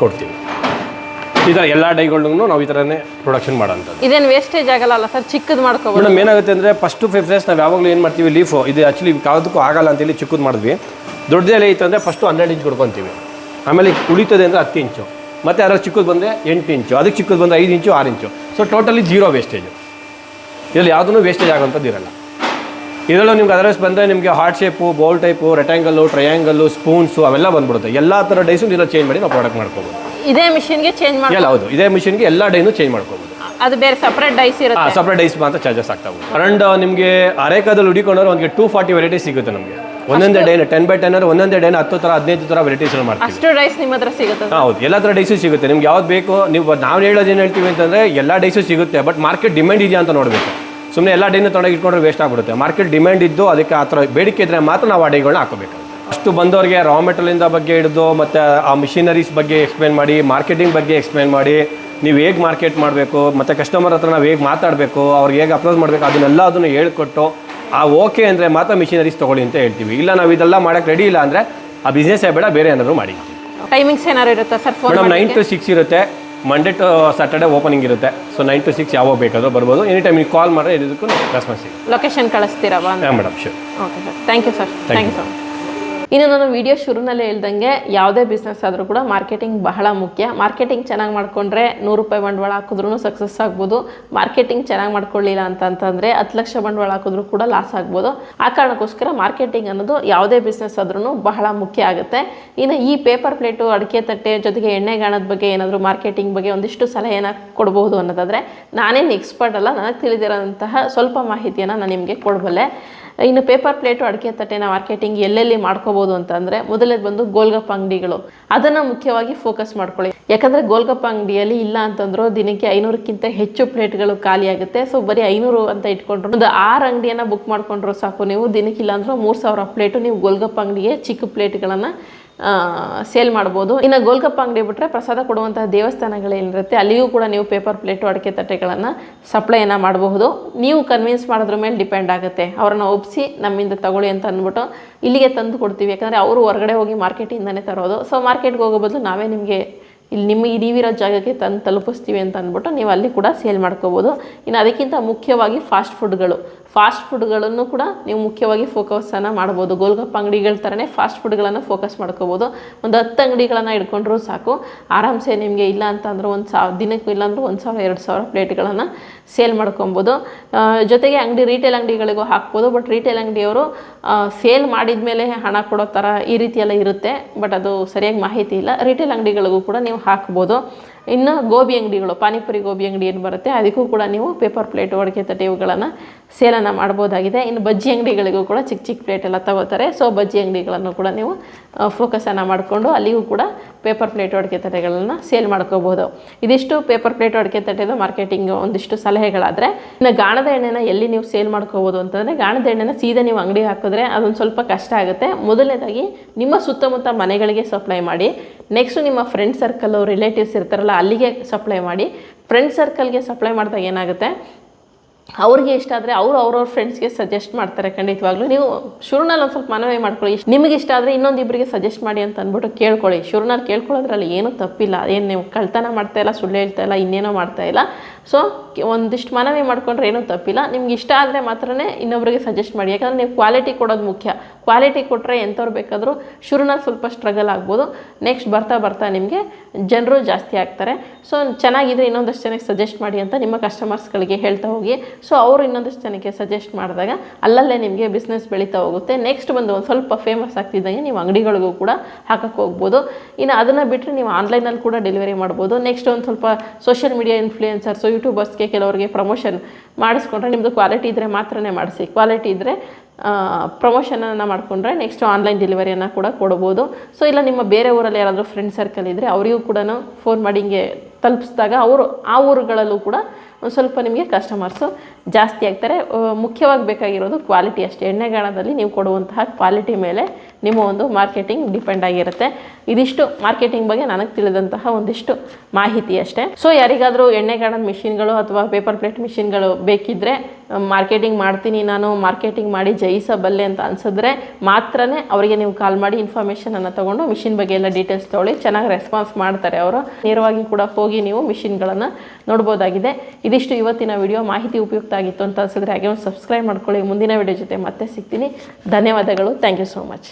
ಕೊಡ್ತೀವಿ. ಈ ಥರ ಎಲ್ಲ ಡೈಗಳನ್ನು ನಾವು ಈ ಥರನೇ ಪ್ರೊಡಕ್ಷನ್ ಮಾಡೋಂಥದ್ದು. ಇದೇನು ವೇಸ್ಟೇಜ್ ಆಗಲ್ಲ ಸರ್? ಚಿಕ್ಕದು ಮಾಡ್ಕೋಬೋದು ಮೇಡಮ್. ಏನಾಗುತ್ತೆ ಅಂದರೆ ಫಸ್ಟು ಪ್ರಿಫರೆನ್ಸ್ ನಾವು ಯಾವಾಗಲೂ ಏನು ಮಾಡ್ತೀವಿ, ಲೀಫು ಇದು ಆ್ಯಕ್ಚುಲಿ ಯಾವುದಕ್ಕೂ ಆಗಲ್ಲ ಅಂತೇಳಿ ಚಿಕ್ಕದು ಮಾಡಿದ್ವಿ. ದೊಡ್ಡದೆಲ್ಲ ಇತ್ತು ಅಂದರೆ ಫಸ್ಟು 12 ಇಂಚ್ ಕೊಡ್ಕೊತೀವಿ. ಆಮೇಲೆ ಉಳಿತದೆ ಅಂದರೆ 10 ಇಂಚು, ಮತ್ತು ಯಾರು ಚಿಕ್ಕದು ಬಂದರೆ 8 ಇಂಚು, ಅದಕ್ಕೆ ಚಿಕ್ಕದು ಬಂದರೆ 5 inch 6 inch. So totally 0 wastage. ಇದರಲ್ಲಿ ಯಾವುದೂ ವೇಸ್ಟೇಜ್ ಆಗೋಂಥದ್ದು ಇರಲ್ಲ. ಇದರಲ್ಲೂ ನಿಮ್ಗೆ ಅದರ್ವೈಸ್ ಬಂದರೆ ನಿಮಗೆ heart shape, bowl type, rectangle, triangle, spoons ಅವೆಲ್ಲ ಬಂದ್ಬಿಡುತ್ತೆ. ಎಲ್ಲ ಥರ ಡೈಸು ಇದರಲ್ಲಿ ಚೇಂಜ್ ಮಾಡಿ ನಾವು ಪ್ರಾಡಕ್ಟ್ ಮಾಡ್ಕೋಬೋದು. ಇದೇ ಮಿಷಿನ್ಗೆ ಚೇಂಜ್ ಮಾಡಿ? ಎಲ್ಲ ಹೌದು, ಇದೇ ಮಿಷಿನ್ಗೆ ಎಲ್ಲ ಡೈನು ಚೇಂಜ್ ಮಾಡ್ಕೋಬೋದು. ಅದು ಬೇರೆ ಸಪ್ರೇಟ್ ಡೈಸ್ ಇರುತ್ತೆ? ಸಪ್ರೇಟ್ ಡೈಸ್ ಮಾತ್ರ ಚಾರ್ಜಸ್ ಆಗ್ತಾವೆ. ಅರೌಂಡ್ ನಿಮಗೆ ಅರೇಕಾದಲ್ಲಿ ಹುಡಿಕೊಂಡ್ರೆ ಒಂದು 240 ವೆರೈಟೀಸ್ ಸಿಗುತ್ತೆ ನಮಗೆ. ಒಂದೊಂದೇ ಡೈನ 10x10 ಒಂದೊಂದೇ ಡೈನ 10 ಥರ 15 ಥರ ವೆರೈಟೀಸ್ ಮಾಡ್ತೀವಿ. ಅಷ್ಟು ಡೈಸ್ ನಿಮ್ಮ ಹತ್ರ ಸಿಗುತ್ತೆ? ಹೌದು, ಎಲ್ಲ ಥರ ಡೈಸು ಸಿಗುತ್ತೆ. ನಿಮ್ಗೆ ಯಾವ್ದು ಬೇಕು, ನೀವು ನಾವು ಹೇಳೋದು ಏನು ಹೇಳ್ತೀವಿ ಅಂತಂದರೆ ಎಲ್ಲ ಡೈಸು ಸಿಗುತ್ತೆ. ಬಟ್ ಮಾರ್ಕೆಟ್ ಡಿಮ್ಯಾಂಡ್ ಇದೆಯಾ ಅಂತ ನೋಡಬೇಕು. ಸುಮ್ಮನೆ ಎಲ್ಲ ಡೈನ ತೊಗೊಂಡೋಗಿ ಇಟ್ಕೊಂಡ್ರೆ ವೇಸ್ಟ್ ಆಗಿಬಿಡುತ್ತೆ. ಮಾರ್ಕೆಟ್ ಡಿಮ್ಯಾಂಡ್ ಇದ್ದು ಅದಕ್ಕೆ ಆ ಥರ ಬೇಡಿಕೆ ಇದ್ದರೆ ಮಾತ್ರ ನಾವು ಆ ಡೈಗಳನ್ನ ಹಾಕೋಬೇಕು. ಅಷ್ಟು ಬಂದವರಿಗೆ ರಾ ಮೆಟೀರಿಯಲಿಂದ ಬಗ್ಗೆ ಹಿಡಿದು ಮತ್ತು ಆ ಮಿಷಿನರೀಸ್ ಬಗ್ಗೆ ಎಕ್ಸ್ಪ್ಲೇನ್ ಮಾಡಿ, ಮಾರ್ಕೆಟಿಂಗ್ ಬಗ್ಗೆ ಎಕ್ಸ್ಪ್ಲೇನ್ ಮಾಡಿ, ನೀವು ಹೇಗೆ ಮಾರ್ಕೆಟ್ ಮಾಡಬೇಕು, ಮತ್ತು ಕಸ್ಟಮರ್ ಹತ್ರ ನಾವು ಹೇಗೆ ಮಾತಾಡಬೇಕು, ಅವ್ರಿಗೆ ಹೇಗೆ ಅಪ್ರೋಚ್ ಮಾಡಬೇಕು, ಅದನ್ನು ಹೇಳ್ಕೊಟ್ಟು ಓಕೆ ಅಂದರೆ ಮಾತ್ರ ಮಿಷಿನರೀಸ್ ತೊಗೊಳ್ಳಿ ಅಂತ ಹೇಳ್ತೀವಿ. ಇಲ್ಲ ನಾವು ಇದೆಲ್ಲ ಮಾಡೋಕ್ಕೆ ರೆಡಿ ಇಲ್ಲ ಅಂದರೆ ಆ ಬಿಸ್ನೆಸ್ಸೇ ಬೇಡ, ಬೇರೆ ಏನಾದರೂ ಮಾಡಿ. ಟೈಮಿಂಗ್ಸ್ ಏನಾದ್ರು ಇರುತ್ತಾ ಸರ್? ಮೇಡಮ್ 9 to 6 ಇರುತ್ತೆ. ಮಂಡೇ ಟು ಸ್ಯಾಟರ್ಡೆ ಓಪನಿಂಗ್ ಇರುತ್ತೆ. ಸೊ 9 to 6 ಯಾವಾಗ ಬೇಕಾದರೂ ಬರ್ಬೋದು. ಎನಿ ಟೈಮ್ ನೀವು ಕಾಲ್ ಮಾಡಿದ್ರೆ ಇದಕ್ಕೂ ರೆಸ್ಪಾನ್ಸ್ ಸಿಗುತ್ತೆ. ಲೊಕೇಶನ್ ಕಳಿಸ್ತೀರಾ? Madam sure. Okay sir, thank you sir. Thank you so much. ಇನ್ನು ನಾನು ವಿಡಿಯೋ ಶುರುನಲ್ಲೇ ಹೇಳ್ದಂಗೆ ಯಾವುದೇ ಬಿಸ್ನೆಸ್ ಆದರೂ ಕೂಡ ಮಾರ್ಕೆಟಿಂಗ್ ಬಹಳ ಮುಖ್ಯ. ಮಾರ್ಕೆಟಿಂಗ್ ಚೆನ್ನಾಗಿ ಮಾಡಿಕೊಂಡ್ರೆ 100 ರೂಪಾಯಿ ಬಂಡವಾಳ ಹಾಕಿದ್ರೂ ಸಕ್ಸಸ್ ಆಗ್ಬೋದು. ಮಾರ್ಕೆಟಿಂಗ್ ಚೆನ್ನಾಗಿ ಮಾಡ್ಕೊಳ್ಳಿಲ್ಲ ಅಂತಂದರೆ 10 ಲಕ್ಷ ಬಂಡವಾಳ ಹಾಕಿದ್ರೂ ಕೂಡ ಲಾಸ್ ಆಗ್ಬೋದು. ಆ ಕಾರಣಕ್ಕೋಸ್ಕರ ಮಾರ್ಕೆಟಿಂಗ್ ಅನ್ನೋದು ಯಾವುದೇ ಬಿಸ್ನೆಸ್ ಆದ್ರೂ ಬಹಳ ಮುಖ್ಯ ಆಗುತ್ತೆ. ಇನ್ನು ಈ ಪೇಪರ್ ಪ್ಲೇಟು, ಅಡಿಕೆ ತಟ್ಟೆ ಜೊತೆಗೆ ಎಣ್ಣೆಗಾಣದ ಬಗ್ಗೆ ಏನಾದರೂ ಮಾರ್ಕೆಟಿಂಗ್ ಬಗ್ಗೆ ಒಂದಿಷ್ಟು ಸಲಹೆಯನ್ನು ಕೊಡ್ಬೋದು ಅನ್ನೋದಾದರೆ ನಾನೇನು ಎಕ್ಸ್ಪರ್ಟ್ ಅಲ್ಲ, ನನಗೆ ತಿಳಿದಿರೋಂತಹ ಸ್ವಲ್ಪ ಮಾಹಿತಿಯನ್ನು ನಾನು ನಿಮಗೆ ಕೊಡಬಲ್ಲೆ. ಇನ್ನು ಪೇಪರ್ ಪ್ಲೇಟು ಅಡಿಕೆ ತಟ್ಟೆನ ಮಾರ್ಕೆಟಿಂಗ್ ಎಲ್ಲೆಲ್ಲಿ ಮಾಡ್ಕೋಬೋದು ಅಂತಂದರೆ ಮೊದಲೇದು ಬಂದು ಗೋಲ್ಗಪ್ಪ ಅಂಗಡಿಗಳು, ಅದನ್ನು ಮುಖ್ಯವಾಗಿ ಫೋಕಸ್ ಮಾಡ್ಕೊಳ್ಳಿ. ಯಾಕಂದರೆ ಗೋಲ್ಗಪ್ಪ ಅಂಗಡಿಯಲ್ಲಿ ಇಲ್ಲ ಅಂತಂದ್ರೂ ದಿನಕ್ಕೆ 500ಕ್ಕಿಂತ ಹೆಚ್ಚು ಪ್ಲೇಟ್ಗಳು ಖಾಲಿ ಆಗುತ್ತೆ. ಸೊ ಬರೀ 500 ಅಂತ ಇಟ್ಕೊಂಡ್ರು ಒಂದು 6 ಅಂಗಡಿಯನ್ನು ಬುಕ್ ಮಾಡ್ಕೊಂಡ್ರು ಸಾಕು, ನೀವು ದಿನಕ್ಕಿಲ್ಲ ಅಂದರೂ 3000 ಪ್ಲೇಟು ನೀವು ಗೋಲ್ಗಪ್ಪ ಅಂಗಡಿಗೆ ಚಿಕ್ಕ ಪ್ಲೇಟ್ಗಳನ್ನು ಸೇಲ್ ಮಾಡ್ಬೋದು. ಇನ್ನು ಗೋಲ್ಗಪ್ಪ ಅಂಗಡಿ ಬಿಟ್ಟರೆ ಪ್ರಸಾದ ಕೊಡುವಂತಹ ದೇವಸ್ಥಾನಗಳೇನಿರುತ್ತೆ ಅಲ್ಲಿಯೂ ಕೂಡ ನೀವು ಪೇಪರ್ ಪ್ಲೇಟು ಅಡಿಕೆ ತಟ್ಟೆಗಳನ್ನು ಸಪ್ಲೈಯನ್ನು ಮಾಡಬಹುದು. ನೀವು ಕನ್ವಿನ್ಸ್ ಮಾಡೋದ್ರ ಮೇಲೆ ಡಿಪೆಂಡ್ ಆಗುತ್ತೆ. ಅವ್ರನ್ನ ಒಪ್ಪಿಸಿ ನಮ್ಮಿಂದ ತಗೊಳ್ಳಿ ಅಂತ ಅಂದ್ಬಿಟ್ಟು ಇಲ್ಲಿಗೆ ತಂದು ಕೊಡ್ತೀವಿ. ಯಾಕಂದರೆ ಅವರು ಹೊರಗಡೆ ಹೋಗಿ ಮಾರ್ಕೆಟಿಂದನೇ ತರೋದು. ಸೊ ಮಾರ್ಕೆಟ್ಗೆ ಹೋಗೋ ಬದಲು ನಾವೇ ನಿಮಗೆ ಇಲ್ಲಿ ನೀವಿರೋ ಜಾಗಕ್ಕೆ ತಂದು ತಲುಪಿಸ್ತೀವಿ ಅಂತ ಅಂದ್ಬಿಟ್ಟು ನೀವು ಅಲ್ಲಿ ಕೂಡ ಸೇಲ್ ಮಾಡ್ಕೋಬೋದು. ಇನ್ನು ಅದಕ್ಕಿಂತ ಮುಖ್ಯವಾಗಿ ಫಾಸ್ಟ್ ಫುಡ್ಗಳನ್ನು ಕೂಡ ನೀವು ಮುಖ್ಯವಾಗಿ ಫೋಕಸನ್ನು ಮಾಡ್ಬೋದು. ಗೋಲ್ಗಪ್ಪ ಅಂಗಡಿಗಳ ಥರನೇ ಫಾಸ್ಟ್ ಫುಡ್ಗಳನ್ನು ಫೋಕಸ್ ಮಾಡ್ಕೋಬೋದು. ಒಂದು 10 ಅಂಗಡಿಗಳನ್ನು ಇಟ್ಕೊಂಡ್ರೂ ಸಾಕು, ಆರಾಮ್ಸೆ ನಿಮಗೆ ಇಲ್ಲ ಅಂತಂದ್ರೆ ದಿನಕ್ಕೂ ಇಲ್ಲಾಂದ್ರೆ 1000-2000 ಪ್ಲೇಟ್ಗಳನ್ನು ಸೇಲ್ ಮಾಡ್ಕೊಬೋದು. ಜೊತೆಗೆ ರಿಟೇಲ್ ಅಂಗಡಿಗಳಿಗೂ ಹಾಕ್ಬೋದು. ಬಟ್ ರಿಟೇಲ್ ಅಂಗಡಿಯವರು ಸೇಲ್ ಮಾಡಿದ ಮೇಲೆ ಹಣ ಕೊಡೋ ಥರ ಈ ರೀತಿಯೆಲ್ಲ ಇರುತ್ತೆ. ಬಟ್ ಅದು ಸರಿಯಾಗಿ ಮಾಹಿತಿ ಇಲ್ಲ. ರಿಟೇಲ್ ಅಂಗಡಿಗಳಿಗೂ ಕೂಡ ನೀವು ಹಾಕ್ಬೋದು. ಇನ್ನು ಗೋಬಿ ಅಂಗಡಿಗಳು, ಪಾನಿಪುರಿ ಗೋಬಿ ಅಂಗಡಿ ಏನು ಬರುತ್ತೆ ಅದಕ್ಕೂ ಕೂಡ ನೀವು ಪೇಪರ್ ಪ್ಲೇಟು ಅಡಿಕೆ ತಟ್ಟೆ ಇವುಗಳನ್ನು ಸೇಲನ್ನು ಮಾಡ್ಬೋದಾಗಿದೆ. ಇನ್ನು ಬಜ್ಜಿ ಅಂಗಡಿಗಳಿಗೂ ಕೂಡ ಚಿಕ್ಕ ಪ್ಲೇಟ್ ಎಲ್ಲ ತಗೋತಾರೆ. ಸೊ ಬಜ್ಜಿ ಅಂಗಡಿಗಳನ್ನು ಕೂಡ ನೀವು ಫೋಕಸನ್ನು ಮಾಡಿಕೊಂಡು ಅಲ್ಲಿಗೂ ಕೂಡ ಪೇಪರ್ ಪ್ಲೇಟು ಅಡಿಕೆ ತಟ್ಟೆಗಳನ್ನು ಸೇಲ್ ಮಾಡ್ಕೋಬೋದು. ಇದಿಷ್ಟು ಪೇಪರ್ ಪ್ಲೇಟು ಅಡಿಕೆ ತಟ್ಟೆದು ಮಾರ್ಕೆಟಿಂಗ್ ಒಂದಿಷ್ಟು ಸಲಹೆಗಳಾದರೆ, ಇನ್ನು ಗಾಣದ ಎಣ್ಣೆನ ಎಲ್ಲಿ ನೀವು ಸೇಲ್ ಮಾಡ್ಕೋಬೋದು ಅಂತಂದರೆ, ಗಾಣದ ಎಣ್ಣೆನ ಸೀದಾ ನೀವು ಅಂಗಡಿ ಹಾಕಿದ್ರೆ ಅದೊಂದು ಸ್ವಲ್ಪ ಕಷ್ಟ ಆಗುತ್ತೆ. ಮೊದಲನೇದಾಗಿ ನಿಮ್ಮ ಸುತ್ತಮುತ್ತ ಮನೆಗಳಿಗೆ ಸಪ್ಲೈ ಮಾಡಿ. ನೆಕ್ಸ್ಟು ನಿಮ್ಮ ಫ್ರೆಂಡ್ ಸರ್ಕಲ್ಲು ರಿಲೇಟಿವ್ಸ್ ಇರ್ತಾರಲ್ಲ ಅಲ್ಲಿಗೆ ಸಪ್ಲೈ ಮಾಡಿ. ಫ್ರೆಂಡ್ ಸರ್ಕಲ್ಗೆ ಸಪ್ಲೈ ಮಾಡಿದಾಗ ಏನಾಗುತ್ತೆ, ಅವ್ರಿಗೆ ಇಷ್ಟ ಆದರೆ ಅವ್ರವ್ರ ಫ್ರೆಂಡ್ಸ್ಗೆ ಸಜೆಸ್ಟ್ ಮಾಡ್ತಾರೆ. ಖಂಡಿತವಾಗ್ಲೂ ನೀವು ಶುರುನಲ್ಲಿ ಒಂದು ಸ್ವಲ್ಪ ಮನವಿ ಮಾಡ್ಕೊಳ್ಳಿ. ನಿಮಗೆ ಇಷ್ಟ ಆದರೆ ಇನ್ನೊಂದಿಬ್ಬರಿಗೆ ಸಜೆಸ್ಟ್ ಮಾಡಿ ಅಂತ ಅಂದ್ಬಿಟ್ಟು ಕೇಳ್ಕೊಳ್ಳಿ. ಶುರುನಲ್ಲಿ ಕೇಳ್ಕೊಳ್ಳೋದ್ರಲ್ಲಿ ಏನೂ ತಪ್ಪಿಲ್ಲ. ಏನು ನೀವು ಕಳ್ತನ ಮಾಡ್ತಾಯಿಲ್ಲ, ಸುಳ್ಳು ಹೇಳ್ತಾಯಿಲ್ಲ, ಇನ್ನೇನೋ ಮಾಡ್ತಾಯಿಲ್ಲ. ಸೊ ಒಂದಿಷ್ಟು ಮನವಿ ಮಾಡ್ಕೊಂಡ್ರೆ ಏನೂ ತಪ್ಪಿಲ್ಲ. ನಿಮ್ಗೆ ಇಷ್ಟ ಆದರೆ ಮಾತ್ರನೇ ಇನ್ನೊಬ್ಬರಿಗೆ ಸಜೆಸ್ಟ್ ಮಾಡಿ. ಯಾಕಂದರೆ ನೀವು ಕ್ವಾಲಿಟಿ ಕೊಡೋದು ಮುಖ್ಯ. ಕ್ವಾಲಿಟಿ ಕೊಟ್ಟರೆ ಎಂಥವ್ರು ಬೇಕಾದರೂ ಶುರುನಲ್ಲಿ ಸ್ವಲ್ಪ ಸ್ಟ್ರಗಲ್ ಆಗ್ಬೋದು. ನೆಕ್ಸ್ಟ್ ಬರ್ತಾ ನಿಮಗೆ ಜನರು ಜಾಸ್ತಿ ಆಗ್ತಾರೆ. ಸೊ ಚೆನ್ನಾಗಿದ್ರೆ ಇನ್ನೊಂದಷ್ಟು ಜನಕ್ಕೆ ಸಜೆಸ್ಟ್ ಮಾಡಿ ಅಂತ ನಿಮ್ಮ ಕಸ್ಟಮರ್ಸ್ಗಳಿಗೆ ಹೇಳ್ತಾ ಹೋಗಿ. ಸೊ ಅವರು ಇನ್ನೊಂದಷ್ಟು ಜನಕ್ಕೆ ಸಜೆಸ್ಟ್ ಮಾಡಿದಾಗ ಅಲ್ಲಲ್ಲೇ ನಿಮಗೆ ಬಿಸ್ನೆಸ್ ಬೆಳೀತಾ ಹೋಗುತ್ತೆ. ನೆಕ್ಸ್ಟ್ ಬಂದು ಒಂದು ಸ್ವಲ್ಪ ಫೇಮಸ್ ಆಗ್ತಿದ್ದಂಗೆ ನೀವು ಅಂಗಡಿಗಳಿಗೂ ಕೂಡ ಹಾಕಕ್ಕೆ ಹೋಗ್ಬೋದು. ಇನ್ನು ಅದನ್ನು ಬಿಟ್ಟರೆ ನೀವು ಆನ್ಲೈನಲ್ಲಿ ಕೂಡ ಡೆಲಿವರಿ ಮಾಡ್ಬೋದು. ನೆಕ್ಸ್ಟ್ ಒಂದು ಸ್ವಲ್ಪ ಸೋಷಿಯಲ್ ಮೀಡಿಯಾ ಇನ್ಫ್ಲೂಯೆನ್ಸರ್ಸು, ಯೂಟ್ಯೂಬರ್ಸ್ಗೆ ಕೆಲವರಿಗೆ ಪ್ರಮೋಷನ್ ಮಾಡಿಸ್ಕೊಂಡ್ರೆ, ನಿಮ್ಮದು ಕ್ವಾಲಿಟಿ ಇದ್ದರೆ ಮಾತ್ರನೇ ಮಾಡಿಸಿ. ಕ್ವಾಲಿಟಿ ಇದ್ದರೆ ಪ್ರಮೋಷನನ್ನು ಮಾಡಿಕೊಂಡ್ರೆ ನೆಕ್ಸ್ಟ್ ಆನ್ಲೈನ್ ಡೆಲಿವರಿಯನ್ನು ಕೂಡ ಕೊಡ್ಬೋದು. ಸೊ ಇಲ್ಲ ನಿಮ್ಮ ಬೇರೆ ಊರಲ್ಲಿ ಯಾರಾದರೂ ಫ್ರೆಂಡ್ ಸರ್ಕಲ್ ಇದ್ದರೆ ಅವರಿಗೂ ಕೂಡ ಫೋನ್ ಮಾಡಿ ಹಿಂಗೆ ತಲುಪಿಸಿದಾಗ ಆ ಊರುಗಳಲ್ಲೂ ಕೂಡ ಒಂದು ಸ್ವಲ್ಪ ನಿಮಗೆ ಕಸ್ಟಮರ್ಸು ಜಾಸ್ತಿ ಆಗ್ತಾರೆ. ಮುಖ್ಯವಾಗಿ ಬೇಕಾಗಿರೋದು ಕ್ವಾಲಿಟಿ ಅಷ್ಟೇ. ಎಣ್ಣೆಗಾಣದಲ್ಲಿ ನೀವು ಕೊಡುವಂತಹ ಕ್ವಾಲಿಟಿ ಮೇಲೆ ನಿಮ್ಮ ಒಂದು ಮಾರ್ಕೆಟಿಂಗ್ ಡಿಪೆಂಡ್ ಆಗಿರುತ್ತೆ. ಇದಿಷ್ಟು ಮಾರ್ಕೆಟಿಂಗ್ ಬಗ್ಗೆ ನನಗೆ ತಿಳಿದಂತಹ ಒಂದಿಷ್ಟು ಮಾಹಿತಿ ಅಷ್ಟೇ. ಸೊ ಯಾರಿಗಾದರೂ ಎಣ್ಣೆಗಾಣದ ಮಿಷಿನ್ಗಳು ಅಥವಾ ಪೇಪರ್ ಪ್ಲೇಟ್ ಮಿಷಿನ್ಗಳು ಬೇಕಿದ್ದರೆ, ಮಾರ್ಕೆಟಿಂಗ್ ಮಾಡ್ತೀನಿ ನಾನು, ಮಾರ್ಕೆಟಿಂಗ್ ಮಾಡಿ ಜಯಿಸಬಲ್ಲೆ ಅಂತ ಅನ್ಸಿದ್ರೆ ಮಾತ್ರನೇ ಅವರಿಗೆ ನೀವು ಕಾಲ್ ಮಾಡಿ ಇನ್ಫಾರ್ಮೇಷನನ್ನು ತೊಗೊಂಡು ಮಿಷಿನ್ ಬಗ್ಗೆ ಎಲ್ಲ ಡೀಟೇಲ್ಸ್ ತೊಗೊಳ್ಳಿ. ಚೆನ್ನಾಗಿ ರೆಸ್ಪಾನ್ಸ್ ಮಾಡ್ತಾರೆ ಅವರು. ನೇರವಾಗಿ ಕೂಡ ಹೋಗಿ ನೀವು ಮಿಷಿನ್ಗಳನ್ನು ನೋಡ್ಬೋದಾಗಿದೆ. ಇದಿಷ್ಟು ಇವತ್ತಿನ ವಿಡಿಯೋ. ಮಾಹಿತಿ ಉಪಯುಕ್ತ ಆಗಿತ್ತು ಅಂತ ಅನ್ಸಿದ್ರೆ ಹಾಗೆ ಒಂದು ಸಬ್ಸ್ಕ್ರೈಬ್ ಮಾಡ್ಕೊಳ್ಳಿ. ಮುಂದಿನ ವಿಡಿಯೋ ಜೊತೆ ಮತ್ತೆ ಸಿಗ್ತೀನಿ. ಧನ್ಯವಾದಗಳು. Thank you so much.